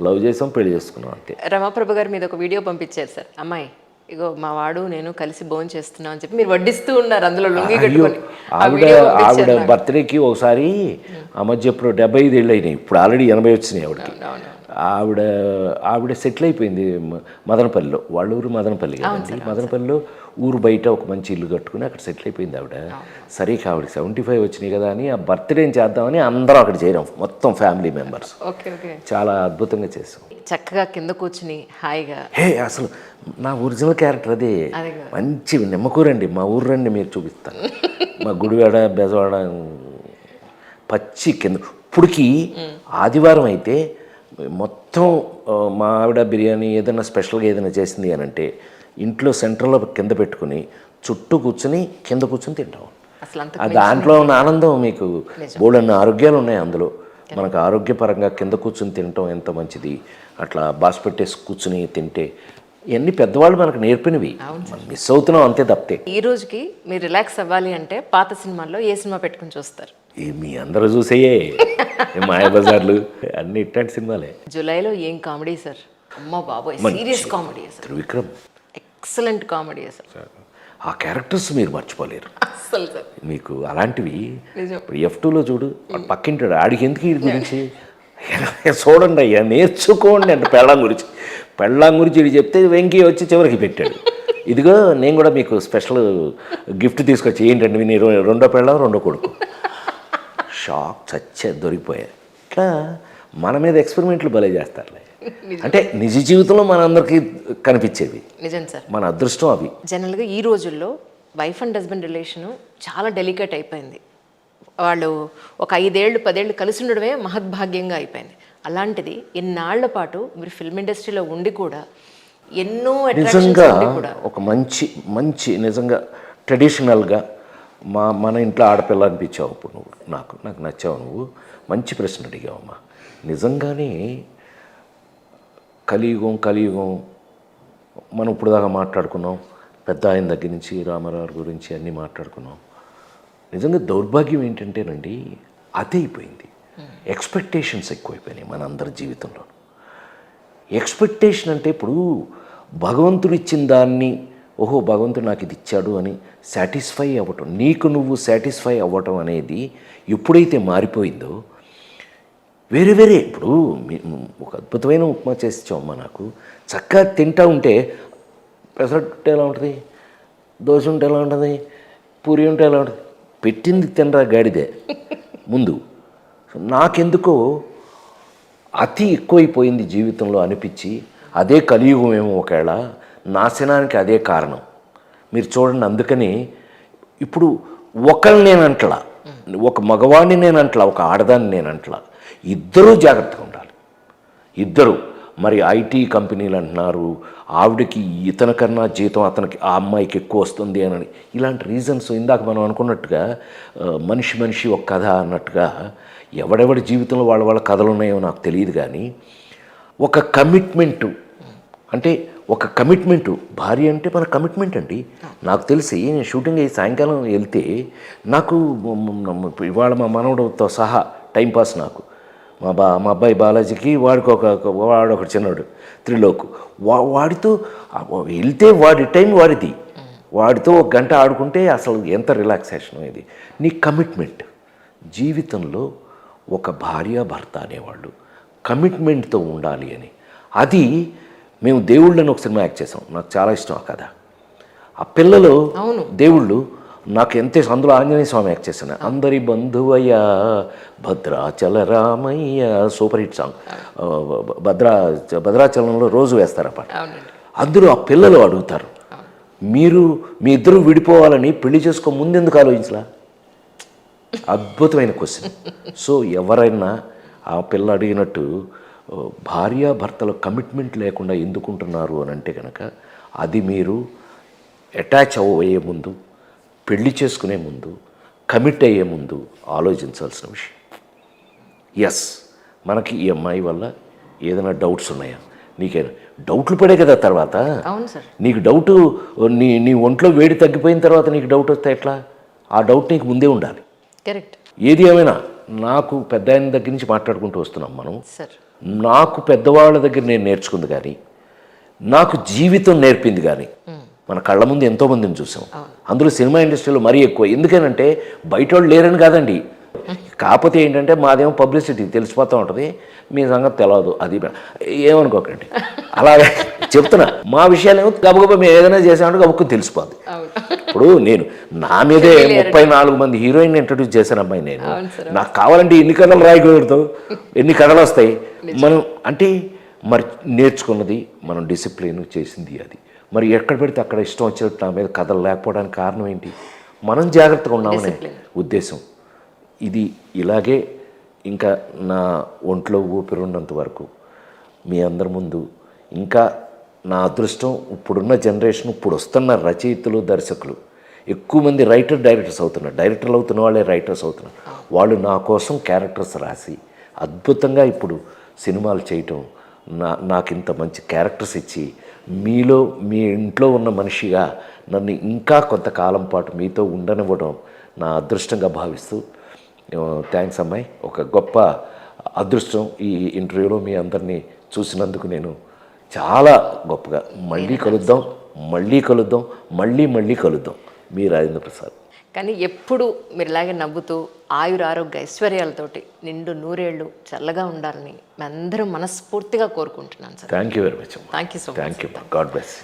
లవ్ చేసాం, పెళ్లి చేసుకున్నాం అంతే. రమాప్రభ గారు మీద ఒక వీడియో పంపించారు సార్, అమ్మాయి ఇగో మా వాడు నేను కలిసి భోజనం చేస్తున్నాం అని చెప్పి మీరు వడ్డిస్తూ ఉన్నారు అందులో లుంగి కట్టుకొని. ఆవిడ బర్త్డేకి ఒకసారి ఆ మధ్య ఇప్పుడు 75 ఏళ్ళు అయినాయి, ఇప్పుడు ఆల్రెడీ 80 వచ్చినాయి ఆవిడకి. ఆవిడ సెటిల్ అయిపోయింది మదనపల్లిలో, వాళ్ళ ఊరు మదనపల్లి కదండి. మదనపల్లిలో ఊరు బయట ఒక మంచి ఇల్లు కట్టుకుని అక్కడ సెటిల్ అయిపోయింది ఆవిడ. సరే ఆవిడ 75 వచ్చినాయి కదా అని ఆ బర్త్డేని చేద్దామని అందరం అక్కడ చేరాం, మొత్తం ఫ్యామిలీ మెంబర్స్. చాలా అద్భుతంగా చేసాం. చక్కగా కింద కూర్చుని హాయిగా. అసలు నా ఒరిజినల్ క్యారెక్టర్ అదే, మంచి నిమ్మకూరండి. మా ఊరు రండి మీరు చూపిస్తాను. మా గుడివాడ బెజవాడ పచ్చి కింద. ఇప్పటికి ఆదివారం అయితే మొత్తం మా ఆవిడ బిర్యానీ ఏదైనా స్పెషల్గా ఏదైనా చేసింది అని అంటే ఇంట్లో సెంటర్లో కింద పెట్టుకుని చుట్టూ కూర్చుని కింద కూర్చుని తింటాం. దాంట్లో ఉన్న ఆనందం మీకు బోలెడన్ని ఆరోగ్యాలు ఉన్నాయి అందులో. మనకు ఆరోగ్యపరంగా కింద కూర్చుని తినటం ఎంత మంచిది, అట్లా బాస్ పెట్టేసి కూర్చుని తింటే ఇవన్నీ పెద్దవాళ్ళు మనకు నేర్పినవి, మిస్ అవుతున్నాం అంతే తప్పితే. ఈ రోజుకి మీరు రిలాక్స్ అవ్వాలి అంటే పాత సినిమాల్లో ఏ సినిమా పెట్టుకుని చూస్తారు? మీ అందరూ చూసేయే మాయాబజార్లు అన్ని ఇట్లాంటి సినిమాలే. జూలైలో ఏం కామెడీ సార్, అమ్మో బాబోయ్, సీరియస్ కామెడీ అసలు. త్రివిక్రమ్ ఎక్సలెంట్ కామెడీ అసలు. ఆ క్యారెక్టర్స్ మీరు మర్చిపోలేరు అసలు సార్. మీకు అలాంటివి ఇప్పుడు F2లో చూడు, పక్కింటాడు ఆడికి ఎందుకు వీడి గురించి చూడండి అయ్యా, నేర్చుకోండి అంటే పెళ్ళాం గురించి ఇది చెప్తే వెంకీ వచ్చి చివరికి పెట్టాడు. ఇదిగో నేను కూడా మీకు స్పెషల్ గిఫ్ట్ తీసుకొచ్చి ఏంటండి నేను రెండో పెళ్ళాం రెండో కొడుకు. షాక్ చచ్చే దొరికిపోయాయి. ఇట్లా మన మీద ఎక్స్పెరిమెంట్లు భలే చేస్తారులే. అంటే నిజ జీవితంలో మనందరికీ కనిపించేవి. నిజం సార్, మన అదృష్టం అవి. జనరల్గా ఈ రోజుల్లో వైఫ్ అండ్ హస్బెండ్ రిలేషను చాలా డెలికేట్ అయిపోయింది. వాళ్ళు ఒక 5 ఏళ్ళు 10 ఏళ్ళు కలిసి ఉండడమే మహద్భాగ్యంగా అయిపోయింది. అలాంటిది ఎన్నాళ్ల పాటు మీరు ఫిల్మ్ ఇండస్ట్రీలో ఉండి కూడా ఎన్నో నిజంగా ఒక మంచి నిజంగా ట్రెడిషనల్గా మన ఇంట్లో ఆడపిల్ల అనిపించావు ఇప్పుడు నువ్వు. నాకు నచ్చావు నువ్వు. మంచి ప్రశ్న అడిగావమ్మా. నిజంగానే కలియుగం మనం ఇప్పుడు దాకా మాట్లాడుకున్నాం, పెద్ద ఆయన దగ్గర నుంచి రామారావు గురించి అన్నీ మాట్లాడుకున్నాం. నిజంగా దౌర్భాగ్యం ఏంటంటేనండి అదే అయిపోయింది. ఎక్స్పెక్టేషన్స్ ఎక్కువైపోయినాయి మన అందరి జీవితంలో. ఎక్స్పెక్టేషన్ అంటే ఇప్పుడు భగవంతుడు ఇచ్చిన దాన్ని ఓహో భగవంతుడు నాకు ఇది ఇచ్చాడు అని సాటిస్ఫై అవ్వటం, నీకు నువ్వు సాటిస్ఫై అవ్వటం అనేది ఎప్పుడైతే మారిపోయిందో వేరే ఇప్పుడు ఒక అద్భుతమైన ఉప్మా చేసి ఇచ్చామమ్మా నాకు, చక్కగా తింటూ ఉంటే పెసరట్టు ఎలా ఉంటుంది, దోశ ఉంటే ఎలా ఉంటుంది, పూరి ఉంటే ఎలా ఉంటుంది, పెట్టింది తినరా గాడిదే ముందు. నాకెందుకో అతి ఎక్కువైపోయింది జీవితంలో అనిపించి అదే కలియుగం ఏమో ఒకవేళ నాశనానికి అదే కారణం. మీరు చూడండి, అందుకని ఇప్పుడు ఒకరిని నేనంటలా, ఒక మగవాడిని నేనంటలా, ఒక ఆడదాన్ని నేనంటలా, ఇద్దరూ జాగ్రత్తగా ఉండాలి. ఇద్దరు మరి ఐటీ కంపెనీలు అంటున్నారు, ఆవిడకి ఇతని కన్నా జీతం అతనికి ఆ అమ్మాయికి ఎక్కువ వస్తుంది అని ఇలాంటి రీజన్స్. ఇందాక మనం అనుకున్నట్టుగా మనిషి ఒక కథ అన్నట్టుగా ఎవడెవడి జీవితంలో వాళ్ళ కథలు ఉన్నాయో నాకు తెలియదు, కానీ ఒక కమిట్మెంటు అంటే ఒక కమిట్మెంటు, భార్య అంటే మన కమిట్మెంట్ అండి. నాకు తెలిసి నేను షూటింగ్ అయ్యి సాయంకాలం వెళ్తే నాకు ఇవాళ మా మనవడితో సహా టైంపాస్ నాకు, మా అబ్బాయి బాలాజీకి వాడొకటి చిన్నవాడు త్రిలోక్, వాడితో వెళ్తే వాడి టైం వాడిది, వాడితో 1 గంట ఆడుకుంటే అసలు ఎంత రిలాక్సేషన్ ఇది. నీ కమిట్మెంట్ జీవితంలో ఒక భార్య భర్త అనేవాళ్ళు కమిట్మెంట్తో ఉండాలి అని. అది మేము దేవుళ్ళని ఒక సినిమా యాక్ట్ చేసాం, నాకు చాలా ఇష్టం ఆ కథ. ఆ పిల్లలు దేవుళ్ళు నాకు ఎంత అందులో ఆంజనేయ స్వామి యాక్ట్ చేశాను. అందరి బంధువయ్య Bhadrachala Ramayya, super hit song. భద్రాచలంలో రోజు వేస్తారు ఆ పాట. అందులో ఆ పిల్లలు అడుగుతారు, మీ ఇద్దరు విడిపోవాలని పెళ్లి చేసుకో ముందు ఎందుకు ఆలోచించలా? అద్భుతమైన క్వశ్చన్. సో ఎవరైనా ఆ పిల్ల అడిగినట్టు భార్యాభర్తల కమిట్మెంట్ లేకుండా ఎందుకుంటున్నారు అని అంటే కనుక అది మీరు అటాచ్ అయ్యే ముందు, పెళ్లి చేసుకునే ముందు, కమిట్ అయ్యే ముందు ఆలోచించాల్సిన విషయం. ఎస్, మనకి ఈ అమ్మాయి వల్ల ఏదైనా డౌట్స్ ఉన్నాయా, నీకైనా డౌట్లు పడే కదా తర్వాత. అవును సార్. నీకు డౌటు నీ ఒంట్లో వేడి తగ్గిపోయిన తర్వాత నీకు డౌట్ వస్తే ఎట్లా? ఆ డౌట్ నీకు ముందే ఉండాలి. కరెక్ట్ ఏది ఏమైనా నాకు పెద్ద ఆయన దగ్గర నుంచి మాట్లాడుకుంటూ వస్తున్నాం మనం. సార్. నాకు పెద్దవాళ్ళ దగ్గర నేను నేర్చుకుంది కానీ, నాకు జీవితం నేర్పింది కానీ, మన కళ్ళ ముందు ఎంతోమందిని చూసాం. అందులో సినిమా ఇండస్ట్రీలో మరీ ఎక్కువ. ఎందుకనంటే బయట వాళ్ళు లేరని కాదండి, కాకపోతే ఏంటంటే మాదేమో పబ్లిసిటీ తెలిసిపోతూ ఉంటుంది, మీ సంగతి తెలియదు. అది ఏమనుకోకండి, అలాగే చెప్తున్నా. మా విషయాలేమో గబగబా మేము ఏదైనా చేసామంటే గబుక్కుని తెలిసిపోద్ది. ఇప్పుడు నేను నా మీదే 34 మంది హీరోయిన్ ఇంట్రడ్యూస్ చేశాను అమ్మాయి. నేను నాకు కావాలంటే ఎన్ని కథలు రాయగలుగుతావు, ఎన్ని కథలు వస్తాయి మనం అంటే. మరి నేర్చుకున్నది మనం డిసిప్లిన్ చేసింది అది. మరి ఎక్కడ పెడితే అక్కడ ఇష్టం వచ్చినట్టు నా మీద కథలు లేకపోవడానికి కారణం ఏంటి? మనం జాగ్రత్తగా ఉన్నామనే ఉద్దేశం. ఇది ఇలాగే ఇంకా నా ఒంట్లో ఊపిరి ఉన్నంత వరకు మీ అందరి ముందు ఇంకా నా అదృష్టం. ఇప్పుడున్న జనరేషన్, ఇప్పుడు వస్తున్న రచయితలు, దర్శకులు ఎక్కువ మంది డైరెక్టర్స్ అవుతున్నారు. డైరెక్టర్లు అవుతున్న వాళ్ళే రైటర్స్ అవుతున్నారు. వాళ్ళు నా కోసం క్యారెక్టర్స్ రాసి అద్భుతంగా ఇప్పుడు సినిమాలు చేయటం, నాకు ఇంత మంచి క్యారెక్టర్స్ ఇచ్చి మీలో మీ ఇంట్లో ఉన్న మనిషిగా నన్ను ఇంకా కొంతకాలం పాటు మీతో ఉండనివ్వడం నా అదృష్టంగా భావిస్తూ, థ్యాంక్స్ అమ్మాయి. ఒక గొప్ప అదృష్టం ఈ ఇంటర్వ్యూలో మీ అందరినీ చూసినందుకు. నేను చాలా గొప్పగా మళ్ళీ కలుద్దాం, మళ్ళీ కలుద్దాం. మీ రాజేంద్ర ప్రసాద్. కానీ ఎప్పుడు మీరు ఇలాగే నవ్వుతూ ఆయురారోగ్య ఐశ్వర్యాలతోటి నిండు నూరేళ్ళు చల్లగా ఉండాలని మీ అందరం మనస్ఫూర్తిగా కోరుకుంటున్నాను sir. Thank you very much. Thank you so much. Thank you. God bless.